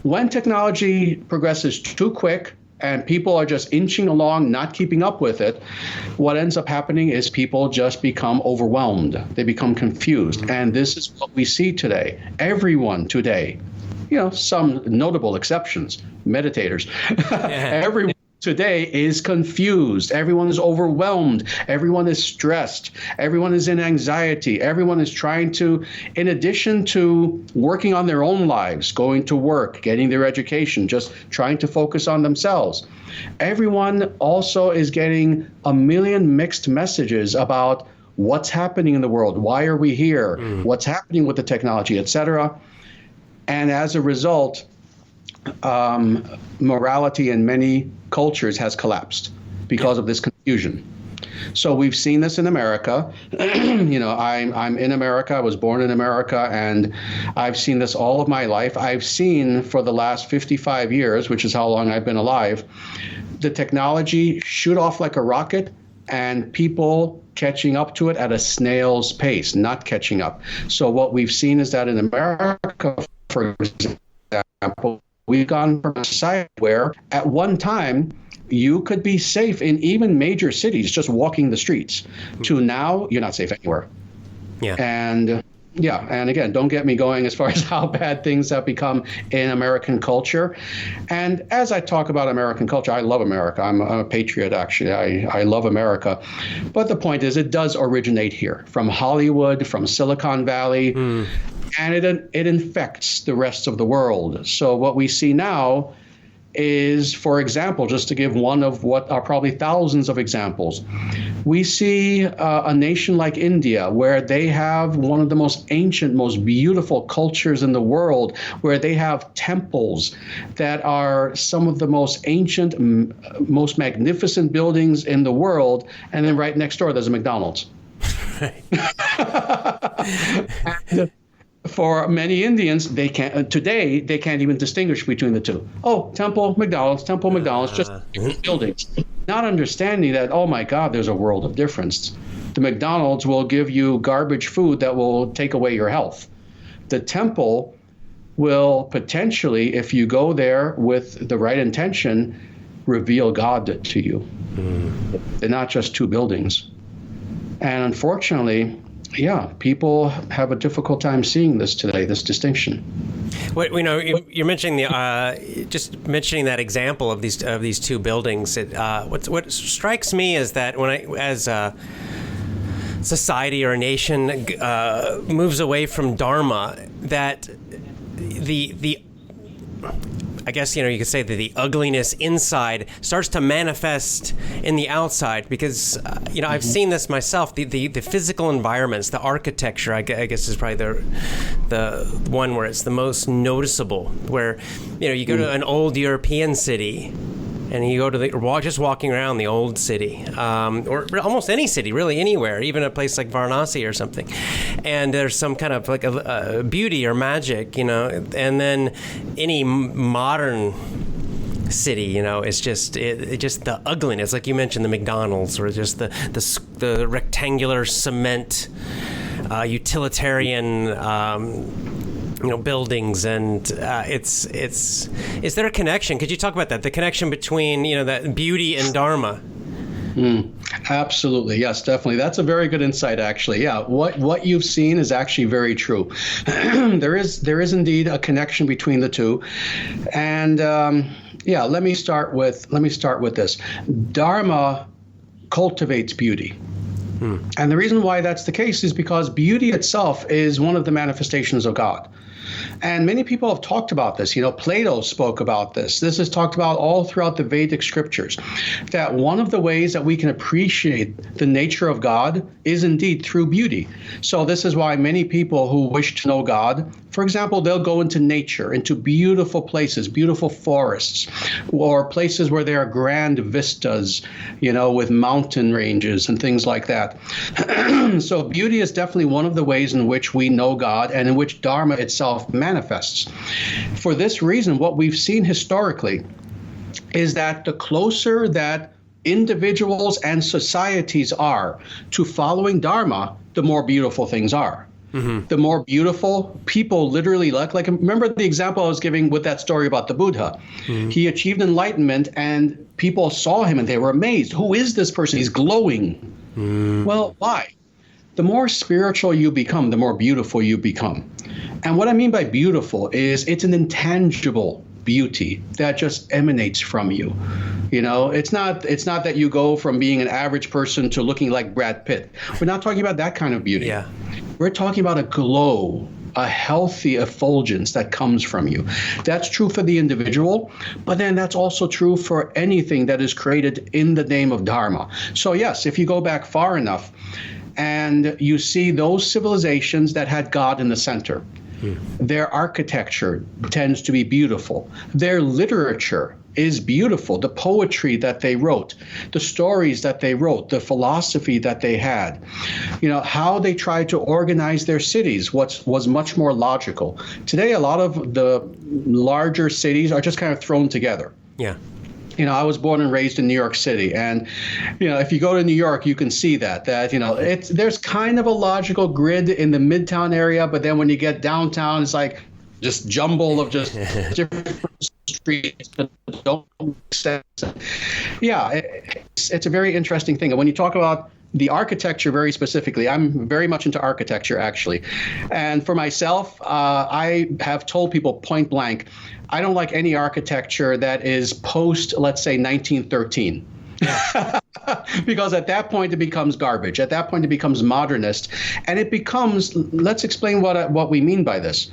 When technology progresses too quick, and people are just inching along, not keeping up with it, what ends up happening is people just become overwhelmed. They become confused. And this is what we see today. Everyone today, some notable exceptions, meditators, everyone today is confused. Everyone is overwhelmed. Everyone is stressed. Everyone is in anxiety. Everyone is trying to, in addition to working on their own lives, going to work, getting their education, just trying to focus on themselves. Everyone also is getting a million mixed messages about what's happening in the world. Why are we here? What's happening with the technology, etc. And as a result, morality in many cultures has collapsed because of this confusion. So we've seen this in America. I'm in America. I was born in America, and I've seen this all of my life. I've seen for the last 55 years, which is how long I've been alive, the technology shoot off like a rocket and people catching up to it at a snail's pace, not catching up. So what we've seen is that in America, for example, we've gone from a society where at one time you could be safe in even major cities just walking the streets to now you're not safe anywhere. And again, don't get me going as far as how bad things have become in American culture. And as I talk about American culture, I love America. I'm a patriot, actually. I love America. But the point is, it does originate here, from Hollywood, from Silicon Valley, and it infects the rest of the world. So what we see now is, for example, just to give one of what are probably thousands of examples, we see a nation like India, where they have one of the most ancient, most beautiful cultures in the world, where they have temples that are some of the most ancient, most magnificent buildings in the world, and then right next door there's a McDonald's. And for many Indians, they can't even distinguish between the two. Temple, McDonald's, just buildings. Not understanding that, oh my God, there's a world of difference. The McDonald's will give you garbage food that will take away your health. The temple will potentially, if you go there with the right intention, reveal God to you. They're not just two buildings. And unfortunately, people have a difficult time seeing this today, this distinction. You're mentioning just mentioning that example of these two buildings. What strikes me is that as a society or a nation moves away from Dharma, that the I guess, you could say that the ugliness inside starts to manifest in the outside because, I've seen this myself. The physical environments, the architecture, I guess is probably the one where it's the most noticeable, where, you go to an old European city and you go to just walking around the old city, or almost any city, really anywhere, even a place like Varanasi or something, and there's some kind of like a beauty or magic, and then any modern city, it's just the ugliness, like you mentioned, the McDonald's, or just the rectangular cement, utilitarian. Buildings, and is there a connection? Could you talk about that? The connection between that beauty and Dharma? Absolutely. Yes, definitely. That's a very good insight, actually. Yeah, what you've seen is actually very true. There is indeed a connection between the two. And let me start with this. Dharma cultivates beauty. And the reason why that's the case is because beauty itself is one of the manifestations of God. And many people have talked about this. Plato spoke about this. This is talked about all throughout the Vedic scriptures, that one of the ways that we can appreciate the nature of God is indeed through beauty. So this is why many people who wish to know God, for example, they'll go into nature, into beautiful places, beautiful forests, or places where there are grand vistas, with mountain ranges and things like that. So beauty is definitely one of the ways in which we know God and in which Dharma itself manifests. For this reason, what we've seen historically is that the closer that individuals and societies are to following Dharma, the more beautiful things are. The more beautiful people literally look. Like, remember the example I was giving with that story about the Buddha. He achieved enlightenment and people saw him and they were amazed. Who is this person? He's glowing. Well, why? The more spiritual you become, the more beautiful you become. And what I mean by beautiful is it's an intangible beauty that just emanates from you. It's not that you go from being an average person to looking like Brad Pitt. We're not talking about that kind of beauty. Yeah. We're talking about a glow, a healthy effulgence that comes from you. That's true for the individual, but then that's also true for anything that is created in the name of Dharma. So yes, if you go back far enough and you see those civilizations that had God in the center, their architecture tends to be beautiful. Their literature is beautiful. The poetry that they wrote, the stories that they wrote, the philosophy that they had, how they tried to organize their cities, was much more logical. Today, a lot of the larger cities are just kind of thrown together. Yeah. I was born and raised in New York City, and if you go to New York, you can see that there's kind of a logical grid in the Midtown area, but then when you get downtown, it's like just jumble of just different streets that don't make sense. Yeah, it's a very interesting thing. And when you talk about the architecture very specifically, I'm very much into architecture, actually. And for myself, I have told people point blank, I don't like any architecture that is post, let's say, 1913. Because at that point it becomes garbage. At that point it becomes modernist, and it becomes. Let's explain what we mean by this.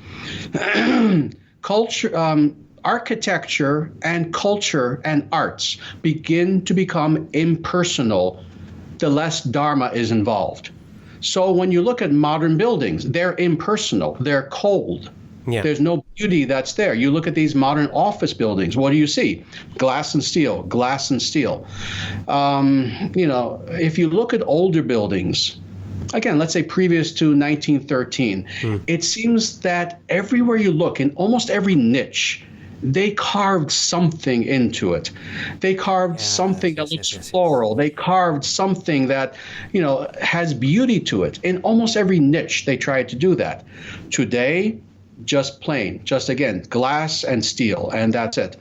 Architecture and culture and arts begin to become impersonal the less Dharma is involved. So when you look at modern buildings, they're impersonal. They're cold. Yeah. There's no beauty that's there. You look at these modern office buildings. What do you see? Glass and steel, glass and steel. If you look at older buildings, again, let's say previous to 1913, it seems that everywhere you look, in almost every niche, they carved something into it. They carved something that looks floral. They carved something that, has beauty to it. In almost every niche, they tried to do that. Today, just plain, again, glass and steel, and that's it.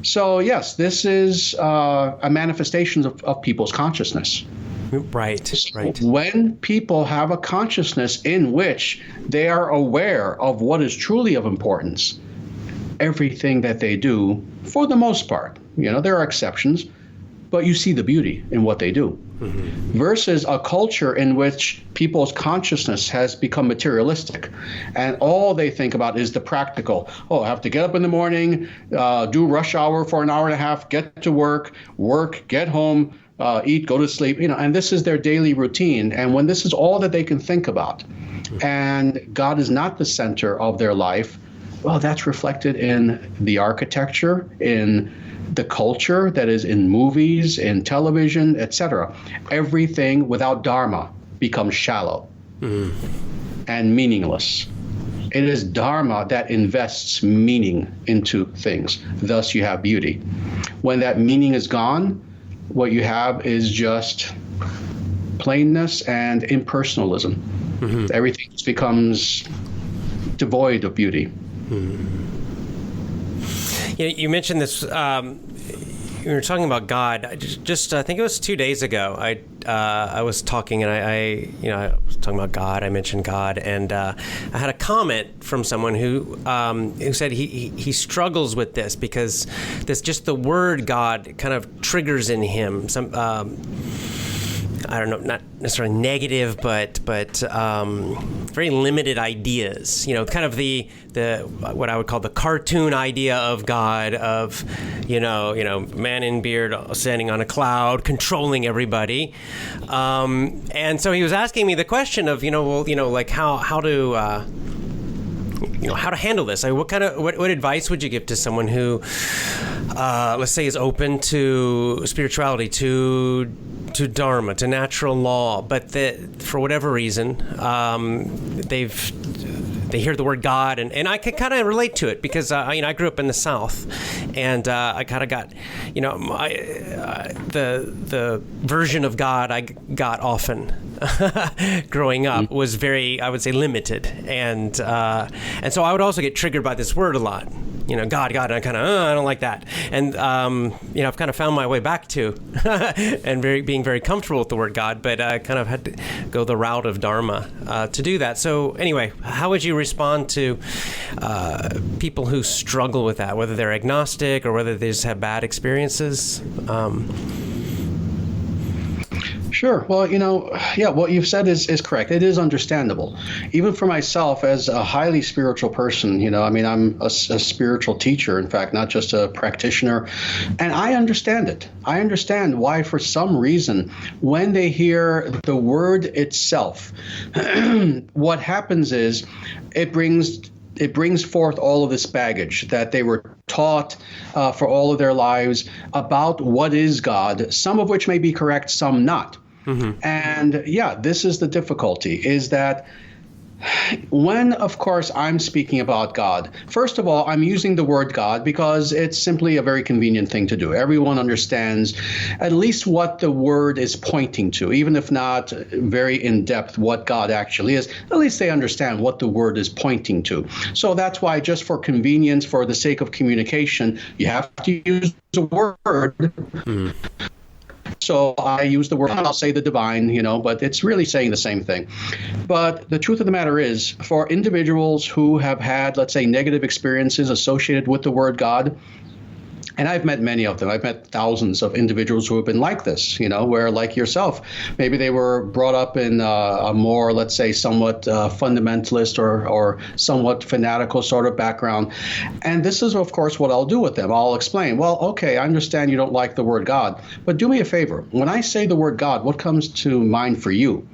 So yes, this is a manifestation of people's consciousness. Right. When people have a consciousness in which they are aware of what is truly of importance, everything that they do, for the most part, there are exceptions, but you see the beauty in what they do. Versus a culture in which people's consciousness has become materialistic, and all they think about is the practical. I have to get up in the morning, do rush hour for an hour and a half, get to work, get home, eat, go to sleep, and this is their daily routine. And when this is all that they can think about, and God is not the center of their life, well, that's reflected in the architecture, in the culture that is in movies, in television, etc. Everything without Dharma becomes shallow and meaningless. It is Dharma that invests meaning into things. Thus, you have beauty. When that meaning is gone, what you have is just plainness and impersonalism. Everything just becomes devoid of beauty. You mentioned this you were talking about God. I think it was 2 days ago. I was talking and I was talking about God. I mentioned God, and I had a comment from someone who said he struggles with this because just the word God kind of triggers in him some. I don't know, not necessarily negative, but very limited ideas. Kind of the what I would call the cartoon idea of God, of man in beard standing on a cloud, controlling everybody. And so he was asking me the question of like how to handle this. Like what advice would you give to someone who, let's say, is open to spirituality, to Dharma, to natural law, but that for whatever reason they hear the word God, and I can kind of relate to it because I grew up in the South, and I kind of got the version of God I got often growing up was very, I would say, limited, and so I would also get triggered by this word a lot. God, and I kind of, I don't like that. And, I've kind of found my way back to and being very comfortable with the word God, but I kind of had to go the route of Dharma to do that. So anyway, how would you respond to people who struggle with that, whether they're agnostic or whether they just have bad experiences? Sure. Well, what you've said is correct. It is understandable. Even for myself, as a highly spiritual person, I'm a spiritual teacher, in fact, not just a practitioner. And I understand it. I understand why, for some reason, when they hear the word itself, what happens is it brings forth all of this baggage that they were taught for all of their lives about what is God, some of which may be correct, some not. Mm-hmm. And this is the difficulty, is that when, of course, I'm speaking about God, first of all, I'm using the word God because it's simply a very convenient thing to do. Everyone understands at least what the word is pointing to, even if not very in-depth what God actually is. At least they understand what the word is pointing to. So that's why, just for convenience, for the sake of communication, you have to use a word. Mm. So I use the word, I'll say the divine, but it's really saying the same thing. But the truth of the matter is, for individuals who have had, let's say, negative experiences associated with the word God, and I've met many of them. I've met thousands of individuals who have been like this, where, like yourself, maybe they were brought up in a more, let's say, somewhat fundamentalist or somewhat fanatical sort of background. And this is, of course, what I'll do with them. I'll explain, well, okay, I understand you don't like the word God, but do me a favor. When I say the word God, what comes to mind for you?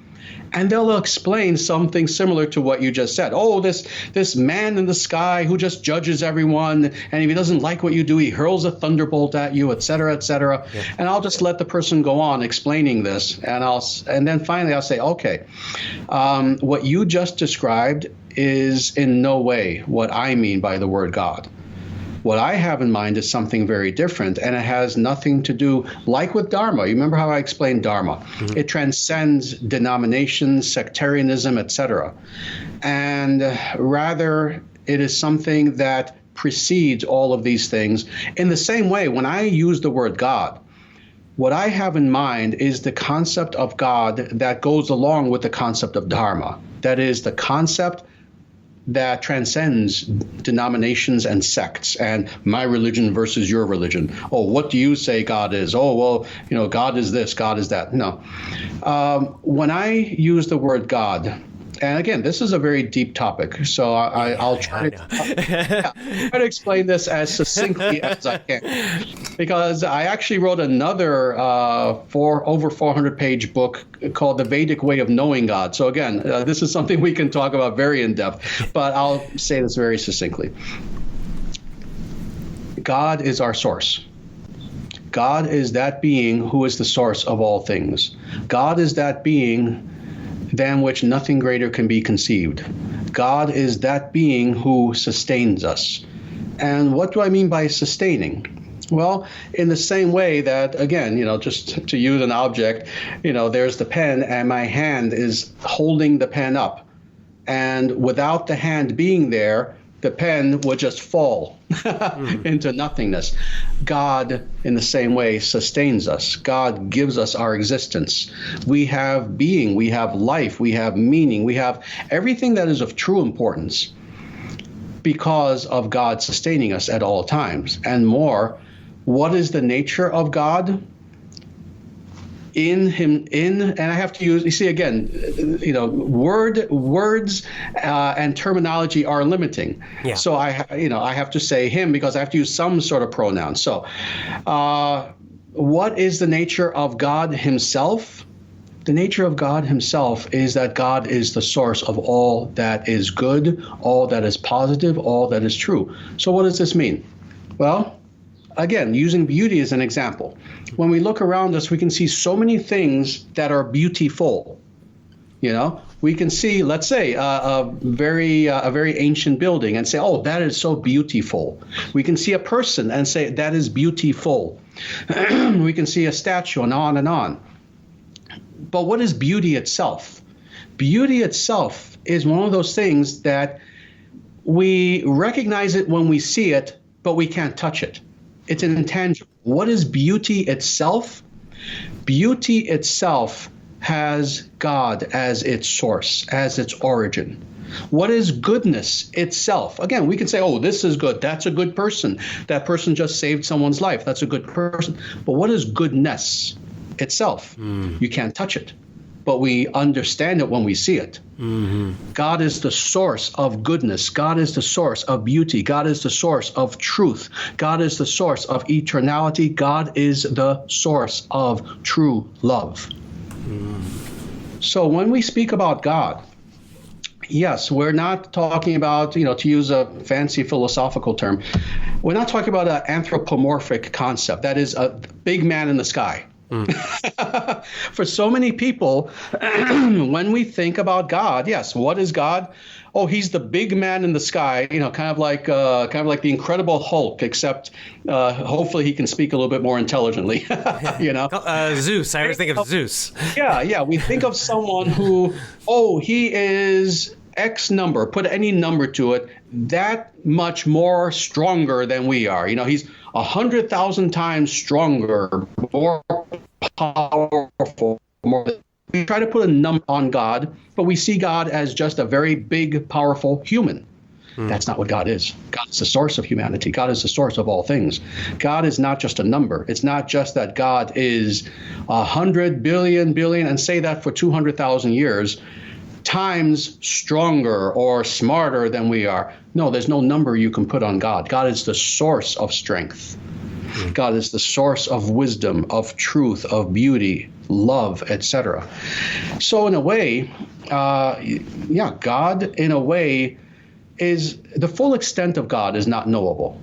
And they'll explain something similar to what you just said. Oh, this man in the sky who just judges everyone, and if he doesn't like what you do, he hurls a thunderbolt at you, et cetera, et cetera. Yeah. And I'll just let the person go on explaining this, and then finally I'll say, okay, what you just described is in no way what I mean by the word God. What I have in mind is something very different, and it has nothing to do, like with Dharma. You remember how I explained Dharma? Mm-hmm. It transcends denominations, sectarianism, etc. And rather, it is something that precedes all of these things. In the same way, when I use the word God, what I have in mind is the concept of God that goes along with the concept of Dharma. That is, the concept that transcends denominations and sects and my religion versus your religion. Oh, what do you say God is? Oh, well, God is this, God is that. No. When I use the word God, and again, this is a very deep topic, so I'll try to explain this as succinctly as I can, because I actually wrote another over 400-page book called The Vedic Way of Knowing God. So again, this is something we can talk about very in depth, but I'll say this very succinctly. God is our source. God is that being who is the source of all things. God is that being than which nothing greater can be conceived. God is that being who sustains us. And what do I mean by sustaining? Well, in the same way that, again, just to use an object, there's the pen and my hand is holding the pen up. And without the hand being there, the pen would just fall into nothingness. God, in the same way, sustains us. God gives us our existence. We have being, we have life, we have meaning, we have everything that is of true importance because of God sustaining us at all times. And more, what is the nature of God? In him, and I have to use, you see, again, words and terminology are limiting. Yeah. So I have to say him because I have to use some sort of pronoun. So what is the nature of God himself? The nature of God himself is that God is the source of all that is good, all that is positive, all that is true. So what does this mean? Well, again, using beauty as an example. When we look around us, we can see so many things that are beautiful. We can see, let's say, a very ancient building and say, oh, that is so beautiful. We can see a person and say, that is beautiful. We can see a statue and on and on. But what is beauty itself? Beauty itself is one of those things that we recognize it when we see it, but we can't touch it. It's an intangible. What is beauty itself? Beauty itself has God as its source, as its origin. What is goodness itself? Again, we can say, oh, this is good. That's a good person. That person just saved someone's life. That's a good person. But what is goodness itself? You can't touch it, but we understand it when we see it. Mm-hmm. God is the source of goodness. God is the source of beauty. God is the source of truth. God is the source of eternality. God is the source of true love. So when we speak about God, yes, we're not talking about, to use a fancy philosophical term, we're not talking about an anthropomorphic concept. That is a big man in the sky. For so many people, when we think about God, yes, what is God? Oh, he's the big man in the sky, kind of like the Incredible Hulk, except hopefully he can speak a little bit more intelligently. Zeus. I always think of Zeus. Yeah. We think of someone who, he is X number, put any number to it, that much more stronger than we are. He's 100,000 times stronger, more powerful, more. We try to put a number on God, but we see God as just a very big, powerful human. That's not what God is. God is the source of humanity. God is the source of all things. God is not just a number. It's not just that God is 100 billion, and say that for 200,000 years, times stronger or smarter than we are. No, there's no number you can put on God. God is the source of strength. God is the source of wisdom, of truth, of beauty, love, etc. So in a way, God in a way is the full extent of God is not knowable.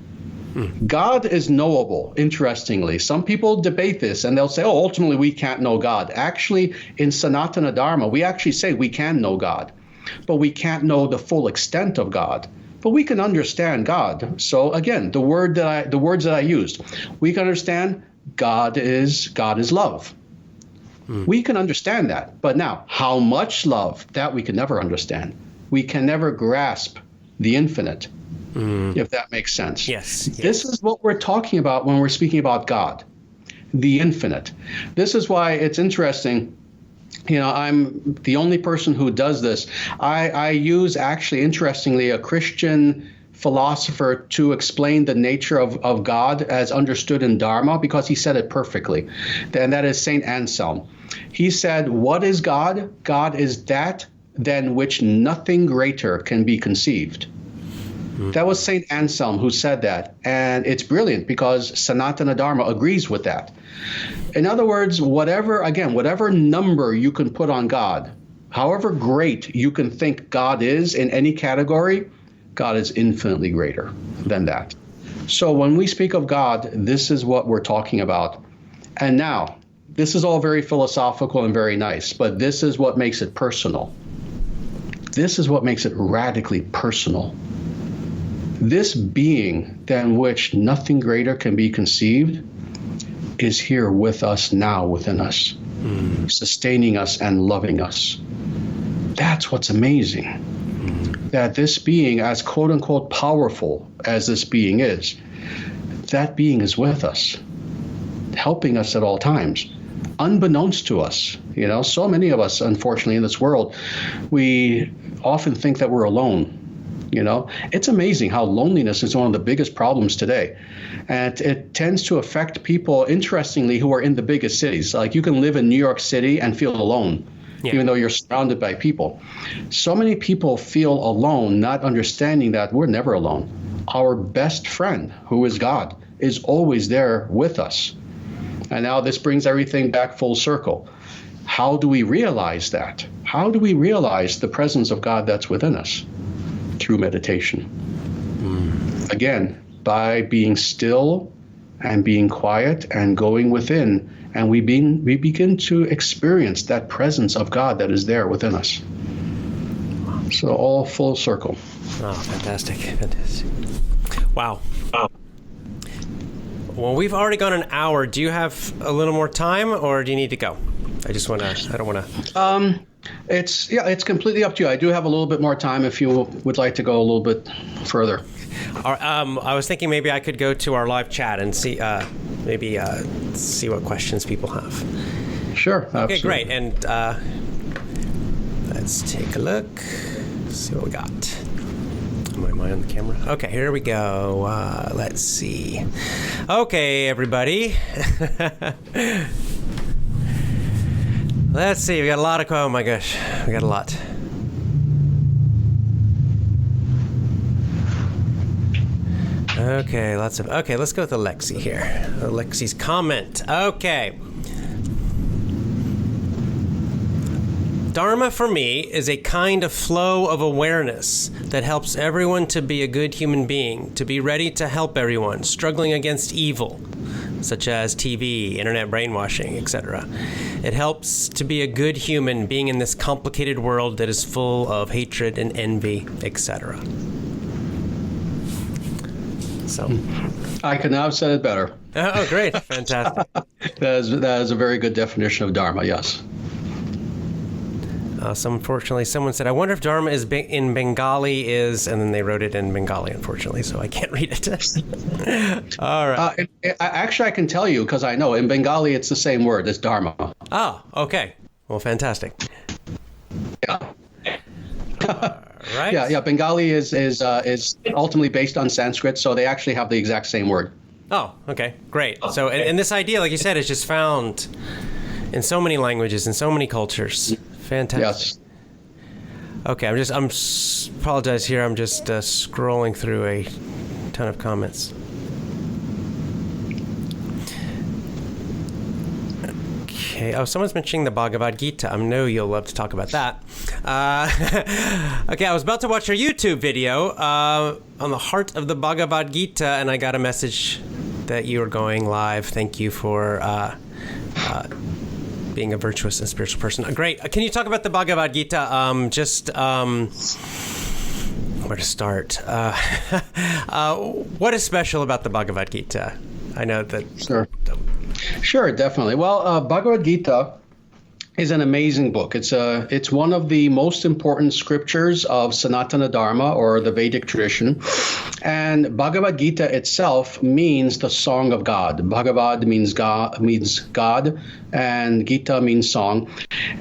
God is knowable, interestingly. Some people debate this and they'll say, ultimately we can't know God. Actually, in Sanatana Dharma, we actually say we can know God, but we can't know the full extent of God. But we can understand God. So again, the words that I used, we can understand God is love. We can understand that. But now, how much love? That we can never understand. We can never grasp the infinite, if that makes sense. Yes. This is what we're talking about when we're speaking about God, the infinite. This is why it's interesting. I'm the only person who does this. I use, actually, interestingly, a Christian philosopher to explain the nature of God as understood in Dharma, because he said it perfectly. And that is St. Anselm. He said, what is God? God is that than which nothing greater can be conceived. That was St. Anselm who said that. And it's brilliant because Sanatana Dharma agrees with that. In other words, whatever number you can put on God, however great you can think God is in any category, God is infinitely greater than that. So when we speak of God, this is what we're talking about. And now, this is all very philosophical and very nice, but this is what makes it personal. This is what makes it radically personal. This being than which nothing greater can be conceived is here with us now, within us, sustaining us and loving us. That's what's amazing. that this being, as quote unquote powerful as this being is, that being is with us, helping us at all times, unbeknownst to us. So many of us, unfortunately, in this world, we often think that we're alone. It's amazing how loneliness is one of the biggest problems today. And it tends to affect people, interestingly, who are in the biggest cities. Like, you can live in New York City and feel alone, even though you're surrounded by people. So many people feel alone, not understanding that we're never alone. Our best friend, who is God, is always there with us. And now this brings everything back full circle. How do we realize that? How do we realize the presence of God that's within us? Through meditation. Again, by being still and being quiet and going within, and we begin to experience that presence of God that is there within us. So all full circle. Oh, fantastic. Wow. Well, we've already gone an hour. Do you have a little more time, or do you need to go? I don't want to. It's completely up to you. I do have a little bit more time if you would like to go a little bit further. I was thinking maybe I could go to our live chat and see see what questions people have. Sure. Okay, great. And let's take a look. See what we got. Am I on the camera? Okay, here we go. Let's see. Okay, everybody. Let's see. We got a lot of. Oh my gosh, we got a lot. Okay, lots of. Okay, let's go with Alexi here. Alexi's comment. Okay. Dharma for me is a kind of flow of awareness that helps everyone to be a good human being, to be ready to help everyone struggling against evil, such as TV, internet brainwashing, etc. It helps to be a good human being in this complicated world that is full of hatred and envy, etc. So, I could not have said it better. Oh, great. Fantastic. That is a very good definition of Dharma, yes. Unfortunately, someone said, I wonder if Dharma is in Bengali and then they wrote it in Bengali, unfortunately, so I can't read it. All right. Actually, I can tell you, because I know in Bengali it's the same word as Dharma. Oh, okay. Well, fantastic. Yeah. Right. Yeah. Bengali is ultimately based on Sanskrit, so they actually have the exact same word. Oh, okay. Great. So, and this idea, like you said, is just found in so many languages, in so many cultures. Fantastic. Yes. Okay, I'm apologize here. I'm just scrolling through a ton of comments. Okay. Oh, someone's mentioning the Bhagavad Gita. I know you'll love to talk about that. Okay, I was about to watch your YouTube video on the heart of the Bhagavad Gita, and I got a message that you were going live. Thank you for being a virtuous and spiritual person. Great. Can you talk about the Bhagavad Gita? Where to start? What is special about the Bhagavad Gita? I know that. Sure, definitely. Well, Bhagavad Gita is an amazing book. It's one of the most important scriptures of Sanatana Dharma, or the Vedic tradition. And Bhagavad Gita itself means the song of God. Bhagavad means God, and Gita means song.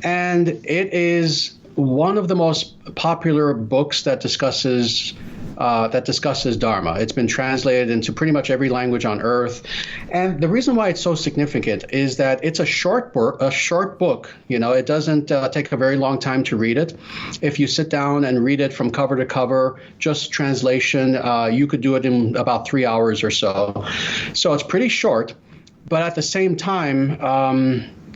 And it is one of the most popular books that discusses Dharma. It's been translated into pretty much every language on earth. And the reason why it's so significant is that it's a short book. It doesn't take a very long time to read it. If you sit down and read it from cover to cover, just translation, you could do it in about 3 hours or so. So it's pretty short, but at the same time,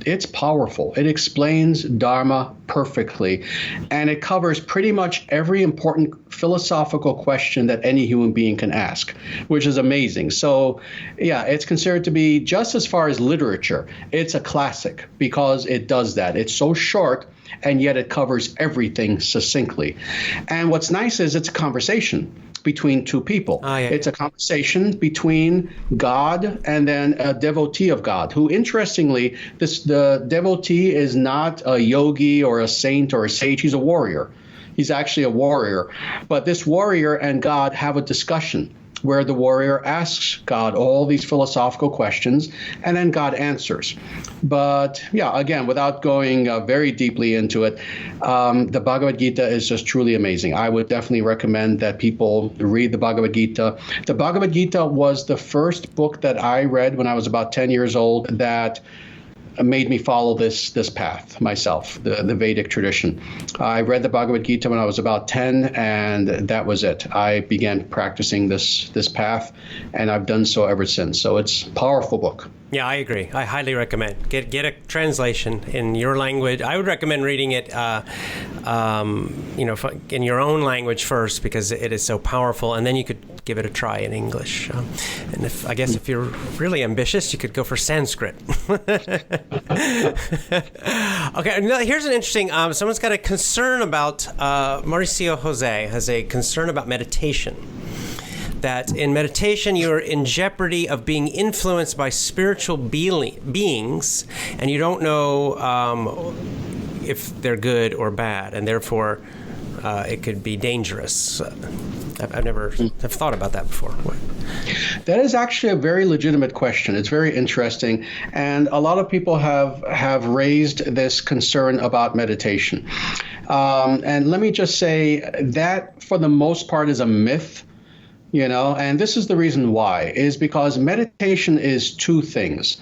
it's powerful. It explains Dharma perfectly, and it covers pretty much every important philosophical question that any human being can ask, which is amazing. So, yeah, it's considered to be, just as far as literature, it's a classic because it does that. It's so short, and yet it covers everything succinctly. And what's nice is it's a conversation between two people. It's a conversation between God and then a devotee of God, who, interestingly, the devotee is not a yogi or a saint or a sage. He's a warrior. He's actually a warrior. But this warrior and God have a discussion where the warrior asks God all these philosophical questions, and then God answers. But yeah, again, without going very deeply into it, the Bhagavad Gita is just truly amazing. I would definitely recommend that people read the Bhagavad Gita. The Bhagavad Gita was the first book that I read when I was about 10 years old that made me follow this path myself, the Vedic tradition. I read the Bhagavad Gita when I was about 10, and that was it. I began practicing this path, and I've done so ever since. So it's a powerful book. Yeah, I agree. I highly recommend. Get a translation in your language. I would recommend reading it, in your own language first, because it is so powerful, and then you could give it a try in English. And if you're really ambitious, you could go for Sanskrit. Okay, now here's an interesting. Someone's got a concern about Mauricio Jose has a concern about meditation. That in meditation you're in jeopardy of being influenced by spiritual beings, and you don't know if they're good or bad, and therefore it could be dangerous. I've never thought about that before. That is actually a very legitimate question. It's very interesting, and a lot of people have raised this concern about meditation. And let me just say that for the most part is a myth. And this is the reason why, is because meditation is two things.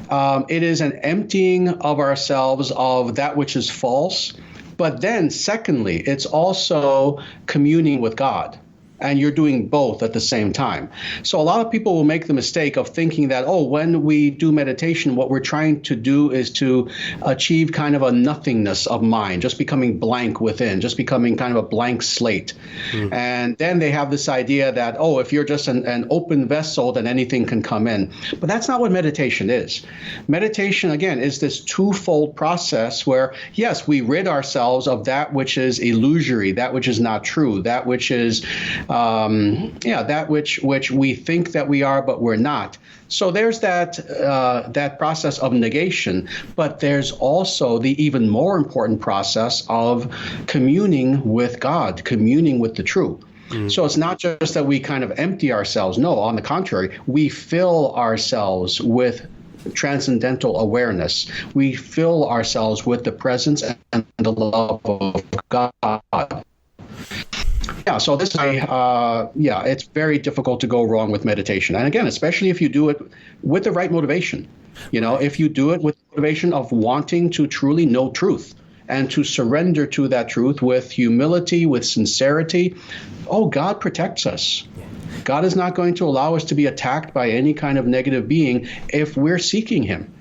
It is an emptying of ourselves of that which is false, but then secondly, it's also communing with God. And you're doing both at the same time. So a lot of people will make the mistake of thinking that, when we do meditation, what we're trying to do is to achieve kind of a nothingness of mind, just becoming blank within, just becoming kind of a blank slate. And then they have this idea that, if you're just an open vessel, then anything can come in. But that's not what meditation is. Meditation, again, is this twofold process where, yes, we rid ourselves of that which is illusory, that which is not true, that which is that which we think that we are, but we're not. So there's that process of negation, but there's also the even more important process of communing with God, communing with the true. So it's not just that we kind of empty ourselves. No, on the contrary, we fill ourselves with transcendental awareness. We fill ourselves with the presence and the love of God. Yeah, so this it's very difficult to go wrong with meditation. And again, especially if you do it with the right motivation. If you do it with the motivation of wanting to truly know truth and to surrender to that truth with humility, with sincerity, God protects us. God is not going to allow us to be attacked by any kind of negative being if we're seeking him.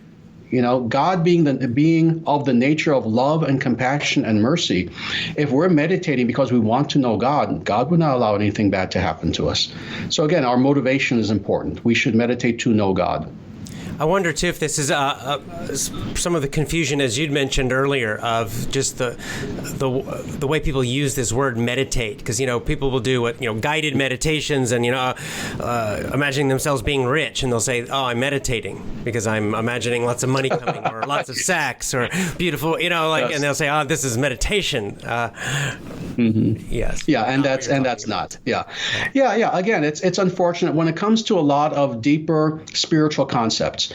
God being the being of the nature of love and compassion and mercy, if we're meditating because we want to know God, God would not allow anything bad to happen to us. So again, our motivation is important. We should meditate to know God. I wonder, too, if this is some of the confusion, as you'd mentioned earlier, of just the way people use this word meditate. Because, people will do guided meditations and, imagining themselves being rich. And they'll say, I'm meditating because I'm imagining lots of money coming or lots of sex or beautiful, and they'll say, this is meditation. Yes. Yeah, and that's not. Yeah. Again, it's unfortunate when it comes to a lot of deeper spiritual concepts.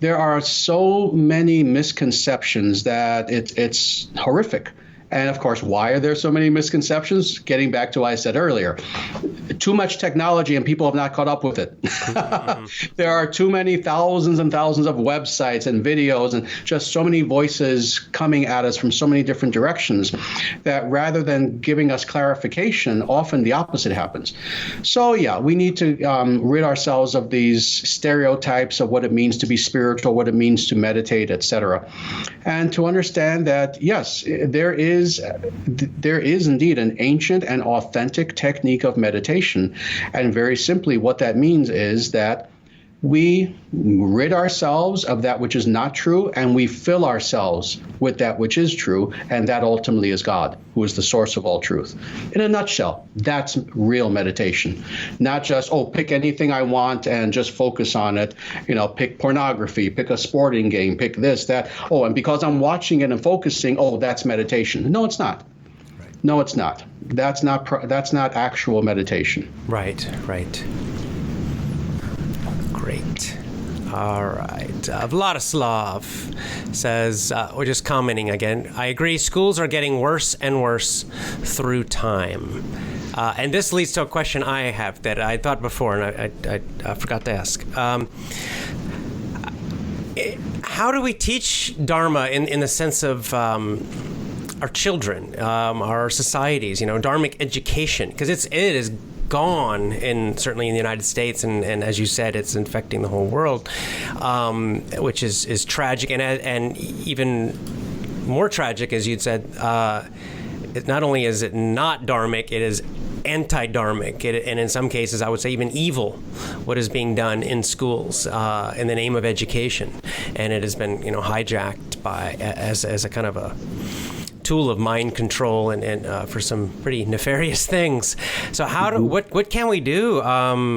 There are so many misconceptions that it's horrific. And of course, why are there so many misconceptions? Getting back to what I said earlier, too much technology and people have not caught up with it. There are too many thousands and thousands of websites and videos and just so many voices coming at us from so many different directions that rather than giving us clarification, often the opposite happens. So yeah, we need to rid ourselves of these stereotypes of what it means to be spiritual, what it means to meditate, etc. And to understand that, yes, there is indeed an ancient and authentic technique of meditation. And very simply, what that means is that we rid ourselves of that which is not true, and we fill ourselves with that which is true, and that ultimately is God, who is the source of all truth. In a nutshell, that's real meditation. Not just, pick anything I want and just focus on it. Pick pornography, pick a sporting game, pick this, that. And because I'm watching it and focusing, that's meditation. No, it's not. No, it's not. That's not actual meditation. Right. Great. All right. Vladislav says, we're just commenting again, I agree, schools are getting worse and worse through time. And this leads to a question I have that I thought before, and I forgot to ask. How do we teach Dharma in the sense of our children, our societies, Dharmic education? Because it is gone, certainly in the United States, and as you said, it's infecting the whole world, which is tragic, and even more tragic, as you'd said. Not only is it not Dharmic, it is anti-Dharmic, and in some cases, I would say even evil, what is being done in schools in the name of education, and it has been hijacked as a kind of a tool of mind control and for some pretty nefarious things. So what can we do what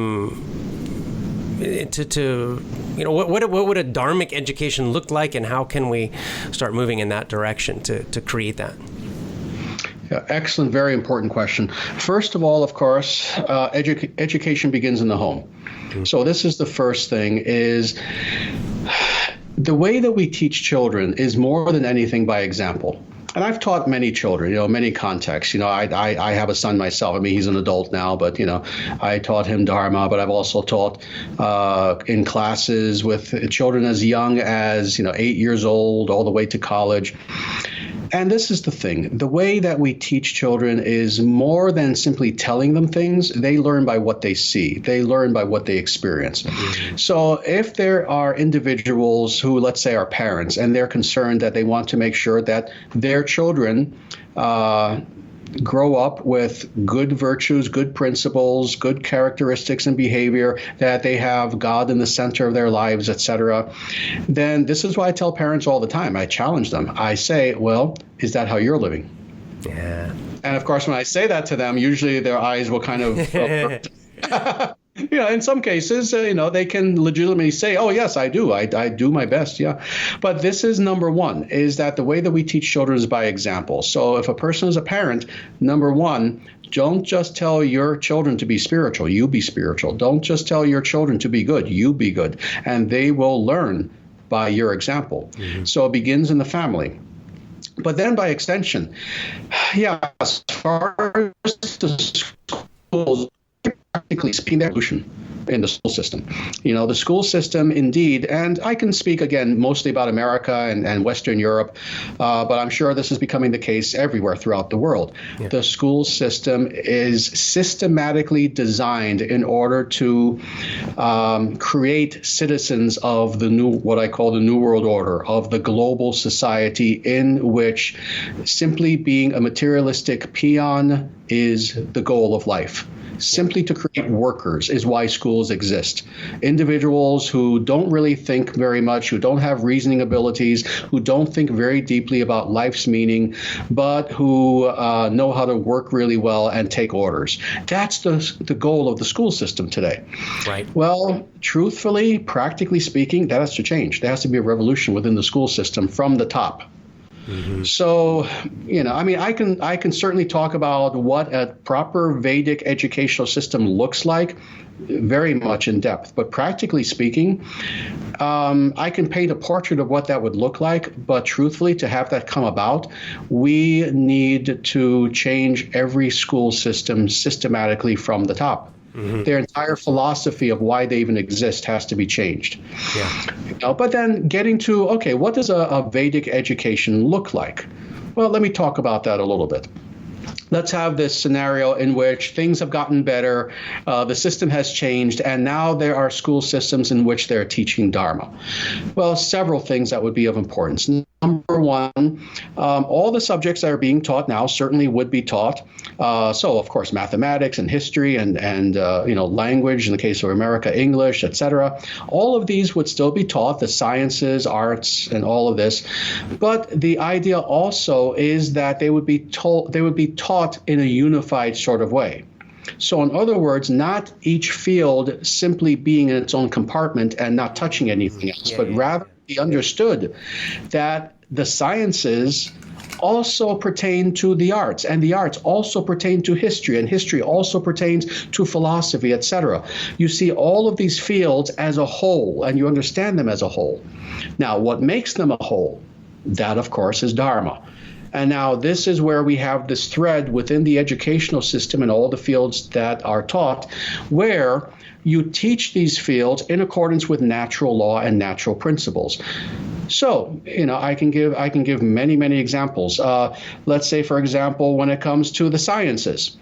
would a Dharmic education look like, and how can we start moving in that direction to create that? Yeah, excellent, very important question. First of all, of course, education begins in the home. Mm-hmm. So this is the first thing, is the way that we teach children is more than anything by example. And I've taught many children, many contexts. I have a son myself. I mean, he's an adult now, but, I taught him Dharma, but I've also taught in classes with children as young as, 8 years old, all the way to college. And this is the thing. The way that we teach children is more than simply telling them things. They learn by what they see. They learn by what they experience. Mm-hmm. So if there are individuals who, let's say, are parents, and they're concerned that they want to make sure that their children grow up with good virtues, good principles, good characteristics and behavior, that they have God in the center of their lives, etc., then this is why I tell parents all the time. I challenge them. I say, well, is that how you're living? Yeah. And of course, when I say that to them, usually their eyes will kind of in some cases, they can legitimately say, oh, yes, I do. I do my best. Yeah. But this is number one, is that the way that we teach children is by example. So if a person is a parent, number one, don't just tell your children to be spiritual. You be spiritual. Don't just tell your children to be good. You be good. And they will learn by your example. Mm-hmm. So it begins in the family. But then by extension, as far as the schools, practically speaking, the evolution in the school system. The school system, indeed, and I can speak again mostly about America and Western Europe, but I'm sure this is becoming the case everywhere throughout the world. Yeah. The school system is systematically designed in order to create citizens of what I call the New World Order, of the global society, in which simply being a materialistic peon is the goal of life. Simply to create workers is why schools exist. Individuals who don't really think very much, who don't have reasoning abilities, who don't think very deeply about life's meaning, but who know how to work really well and take orders. That's the goal of the school system today. Right. Well, truthfully, practically speaking, that has to change. There has to be a revolution within the school system from the top. Mm-hmm. So, I can certainly talk about what a proper Vedic educational system looks like very much in depth. But practically speaking, I can paint a portrait of what that would look like. But truthfully, to have that come about, we need to change every school system systematically from the top. Mm-hmm. Their entire philosophy of why they even exist has to be changed. Yeah. But then getting to, okay, what does a Vedic education look like? Well, let me talk about that a little bit. Let's have this scenario in which things have gotten better, the system has changed, and now there are school systems in which they're teaching Dharma. Well, several things that would be of importance. Number one, all the subjects that are being taught now certainly would be taught. So, of course, mathematics and history and language, in the case of America, English, etc. All of these would still be taught, the sciences, arts, and all of this. But the idea also is that they would be taught in a unified sort of way. So in other words, not each field simply being in its own compartment and not touching anything else, but rather be understood that the sciences also pertain to the arts, and the arts also pertain to history, and history also pertains to philosophy, etc. You see all of these fields as a whole, and you understand them as a whole. Now, what makes them a whole? That, of course, is Dharma. And now this is where we have this thread within the educational system and all the fields that are taught, where you teach these fields in accordance with natural law and natural principles. So, I can give many examples. Let's say, for example, when it comes to the sciences,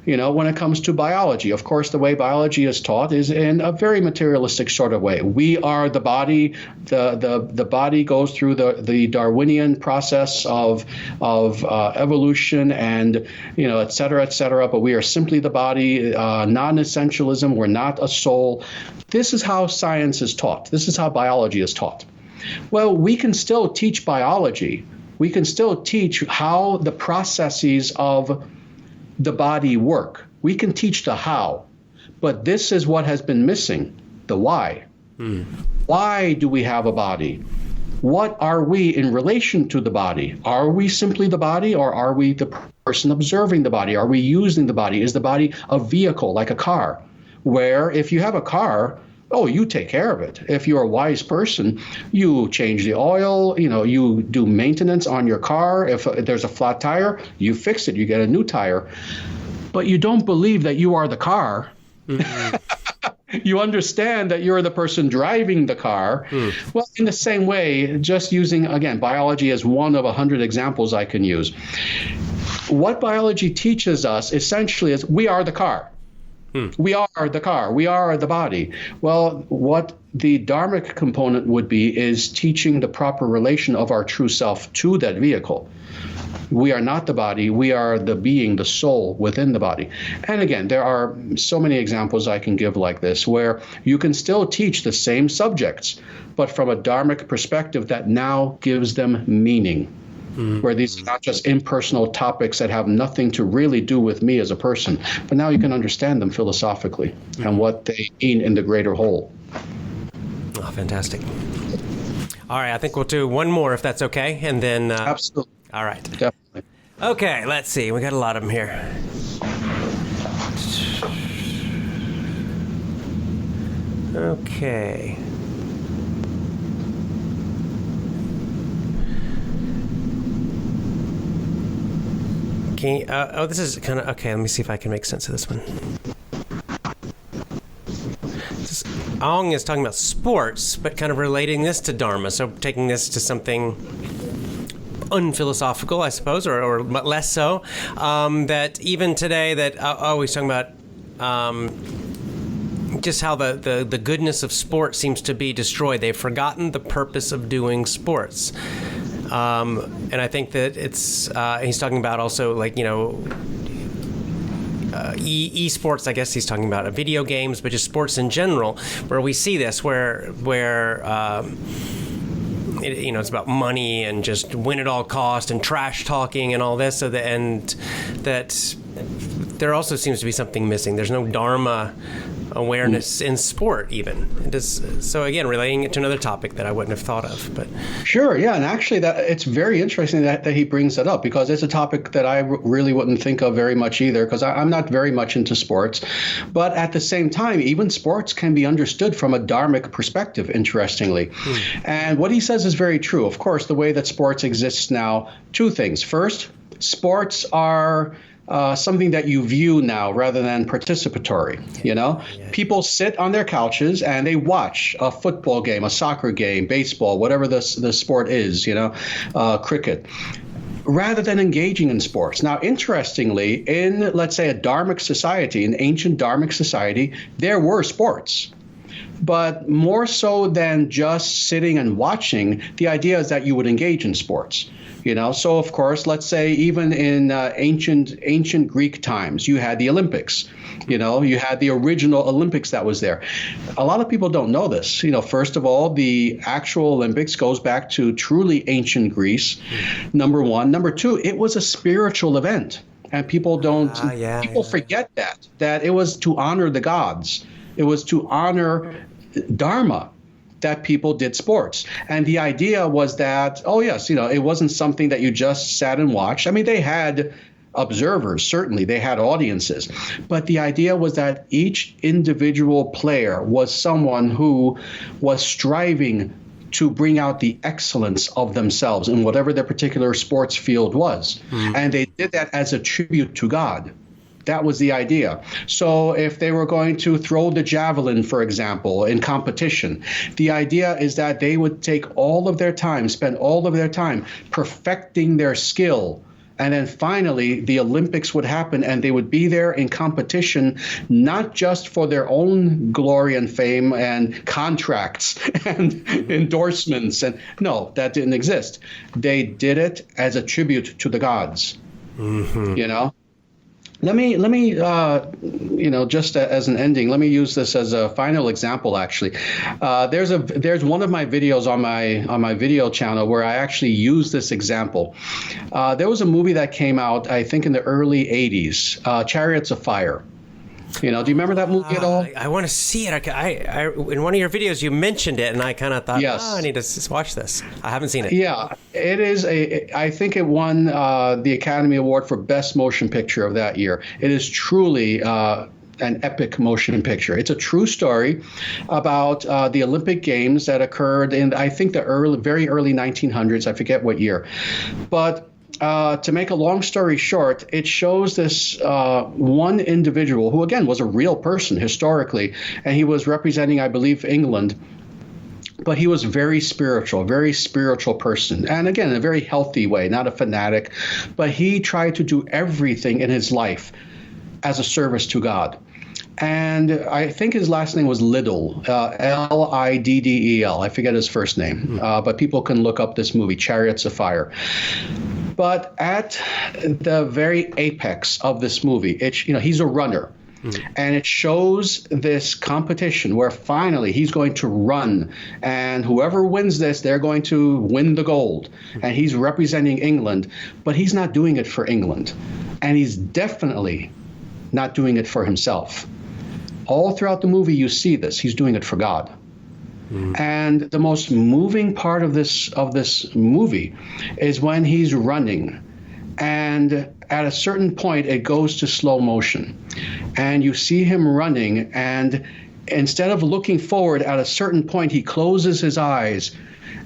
when it comes to biology, of course, the way biology is taught is in a very materialistic sort of way. We are the body. The body goes through the Darwinian process of evolution and, et cetera, but we are simply the body, non-essentialism. We're not a soul. This is how science is taught. This is how biology is taught. Well, we can still teach biology. We can still teach how the processes of the body work. We can teach the how. But this is what has been missing, the why. Why do we have a body? What are we in relation to the body? Are we simply the body, or are we the person observing the body? Are we using the body? Is the body a vehicle, like a car? Where if you have a car, you take care of it. If you're a wise person, you change the oil, you do maintenance on your car. If there's a flat tire, you fix it, you get a new tire. But you don't believe that you are the car. You understand that you're the person driving the car. Well, in the same way, just using, again, biology as one of 100 examples I can use. What biology teaches us essentially is we are the car. We are the car. We are the body. Well, what the Dharmic component would be is teaching the proper relation of our true self to that vehicle. We are not the body. We are the being, the soul within the body. And again, there are so many examples I can give like this, where you can still teach the same subjects, but from a Dharmic perspective that now gives them meaning. Where these are not just impersonal topics that have nothing to really do with me as a person, but now you can understand them philosophically and what they mean in the greater whole. Oh, fantastic. All right, I think we'll do one more if that's okay, and then... Absolutely. All right. Definitely. Okay, let's see. We got a lot of them here. Okay. This is kind of okay. Let me see if I can make sense of this one. Aung is talking about sports, but kind of relating this to Dharma. So taking this to something unphilosophical, I suppose, or less so. That even today, that he's talking about just how the goodness of sport seems to be destroyed. They've forgotten the purpose of doing sports. And I think that it's he's talking about also esports. I guess he's talking about video games, but just sports in general, where we see this, where it's about money and just win at all cost and trash talking and all this. So that there also seems to be something missing. There's no Dharma awareness in sport even. It is, so again, relating it to another topic that I wouldn't have thought of. But sure, yeah, and actually that it's very interesting that he brings that up, because it's a topic that I really wouldn't think of very much either, because I'm not very much into sports. But at the same time, even sports can be understood from a Dharmic perspective, interestingly. And what he says is very true. Of course, the way that sports exists now, two things. First, sports are something that you view now rather than participatory. People sit on their couches and they watch a football game, a soccer game, baseball, whatever the sport is, cricket, rather than engaging in sports. Now, interestingly, in, let's say, a Dharmic society, an ancient Dharmic society, there were sports. But more so than just sitting and watching, the idea is that you would engage in sports. So of course, let's say even in ancient Greek times, you had the Olympics. You had the original Olympics that was there. A lot of people don't know this. First of all, the actual Olympics goes back to truly ancient Greece. Number one. Number two, it was a spiritual event, and people forget that it was to honor the gods. It was to honor Dharma. that people did sports. And the idea was that, oh, yes, it wasn't something that you just sat and watched. I mean, they had observers, certainly, they had audiences. But the idea was that each individual player was someone who was striving to bring out the excellence of themselves in whatever their particular sports field was. And they did that as a tribute to God. That was the idea. So if they were going to throw the javelin, for example, in competition, the idea is that they would take all of their time, spend all of their time perfecting their skill. And then finally, the Olympics would happen, and they would be there in competition, not just for their own glory and fame and contracts and endorsements. And no, that didn't exist. They did it as a tribute to the gods, Let me, just as an ending, let me use this as a final example. Actually, there's one of my videos on my video channel where I actually use this example. There was a movie that came out, I think, in the early '80s, Chariots of Fire. Do you remember that movie at all? I want to see it. I in one of your videos, you mentioned it, and I kind of thought, yes. I need to watch this. I haven't seen it. Yeah, it is I think it won the Academy Award for Best Motion Picture of that year. It is truly an epic motion picture. It's a true story about the Olympic Games that occurred in, I think, the very early 1900s. I forget what year. But to make a long story short, it shows this one individual who, again, was a real person historically, and he was representing, I believe, England. But he was very spiritual person. And again, in a very healthy way, not a fanatic. But he tried to do everything in his life as a service to God. And I think his last name was Liddell, Liddel. I forget his first name, but people can look up this movie, Chariots of Fire. But at the very apex of this movie, he's a runner. And it shows this competition where finally he's going to run. And whoever wins this, they're going to win the gold. And he's representing England. But he's not doing it for England. And he's definitely not doing it for himself. All throughout the movie, you see this. He's doing it for God. And the most moving part of this movie is when he's running. And at a certain point, it goes to slow motion. And you see him running. And instead of looking forward, at a certain point, he closes his eyes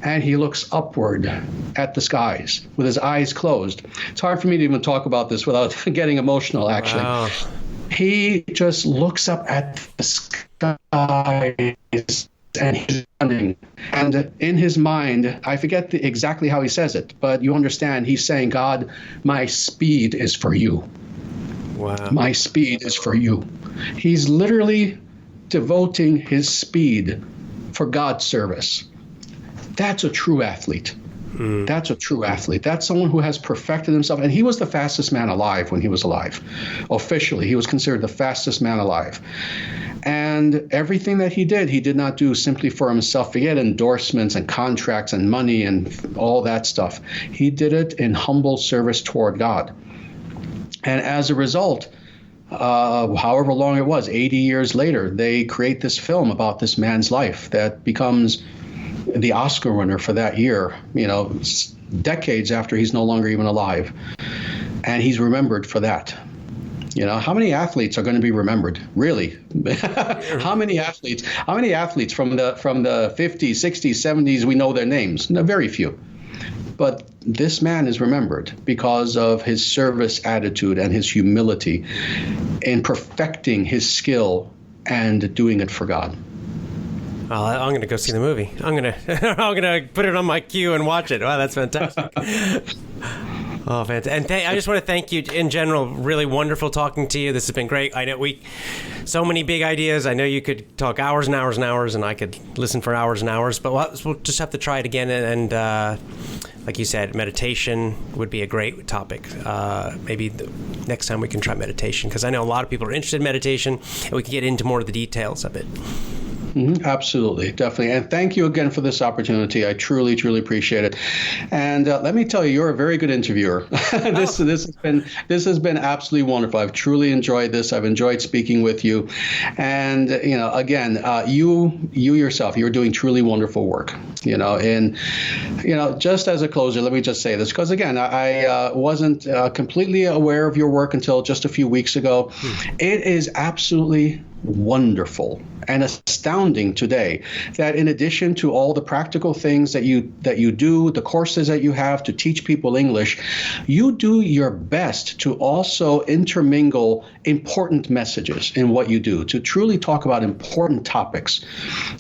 and he looks upward at the skies with his eyes closed. It's hard for me to even talk about this without getting emotional, actually. Wow. He just looks up at the skies and he's running. And in his mind, I forget exactly how he says it, but you understand, he's saying, God, my speed is for you. Wow. My speed is for you. He's literally devoting his speed for God's service. That's a true athlete. That's a true athlete. That's someone who has perfected himself. And he was the fastest man alive when he was alive. Officially, he was considered the fastest man alive. And everything that he did not do simply for himself. Forget endorsements and contracts and money and all that stuff. He did it in humble service toward God. And as a result, however long it was, 80 years later, they create this film about this man's life that becomes the Oscar winner for that year, decades after he's no longer even alive. And he's remembered for that. How many athletes are going to be remembered? Really? How many athletes from the 50s, 60s, 70s, we know their names? No, very few. But this man is remembered because of his service attitude and his humility in perfecting his skill and doing it for God. Well, I'm going to go see the movie. I'm going to put it on my queue and watch it. Wow, that's fantastic. Oh, fantastic. And I just want to thank you in general. Really wonderful talking to you. This has been great. I know so many big ideas. I know you could talk hours and hours and hours, and I could listen for hours and hours, but we'll just have to try it again. And like you said, meditation would be a great topic. Maybe next time we can try meditation, because I know a lot of people are interested in meditation, and we can get into more of the details of it. Absolutely, definitely. And thank you again for this opportunity. I truly, truly appreciate it. And let me tell you, you're a very good interviewer. This has been absolutely wonderful. I've truly enjoyed this. I've enjoyed speaking with you. And, again, you yourself, you're doing truly wonderful work, and, just as a closer, let me just say this, because again, I wasn't completely aware of your work until just a few weeks ago. It is absolutely wonderful and astounding today that in addition to all the practical things that you do, the courses that you have to teach people English, you do your best to also intermingle important messages in what you do, to truly talk about important topics,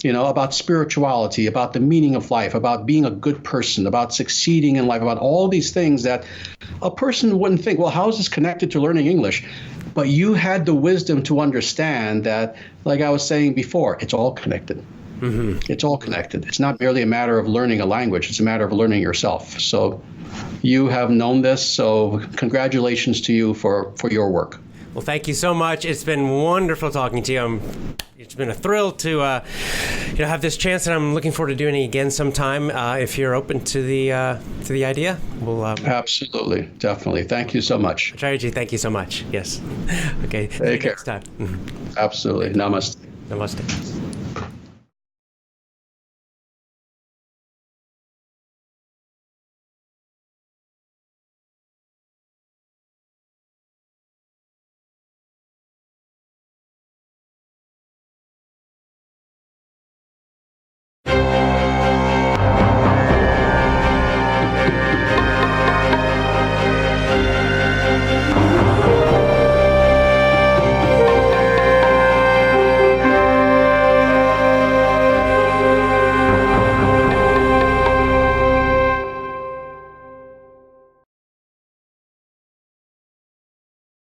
about spirituality, about the meaning of life, about being a good person, about succeeding in life, about all these things that a person wouldn't think, well, how is this connected to learning English? But you had the wisdom to understand that, like I was saying before, it's all connected. It's all connected. It's not merely a matter of learning a language. It's a matter of learning yourself. So you have known this. So congratulations to you for your work. Well, thank you so much. It's been wonderful talking to you. It's been a thrill to have this chance, and I'm looking forward to doing it again sometime. If you're open to the idea, we'll absolutely, definitely. Thank you so much. Acharyaji, thank you so much. Yes. Okay. Take care. Next time. Absolutely. Namaste. Namaste.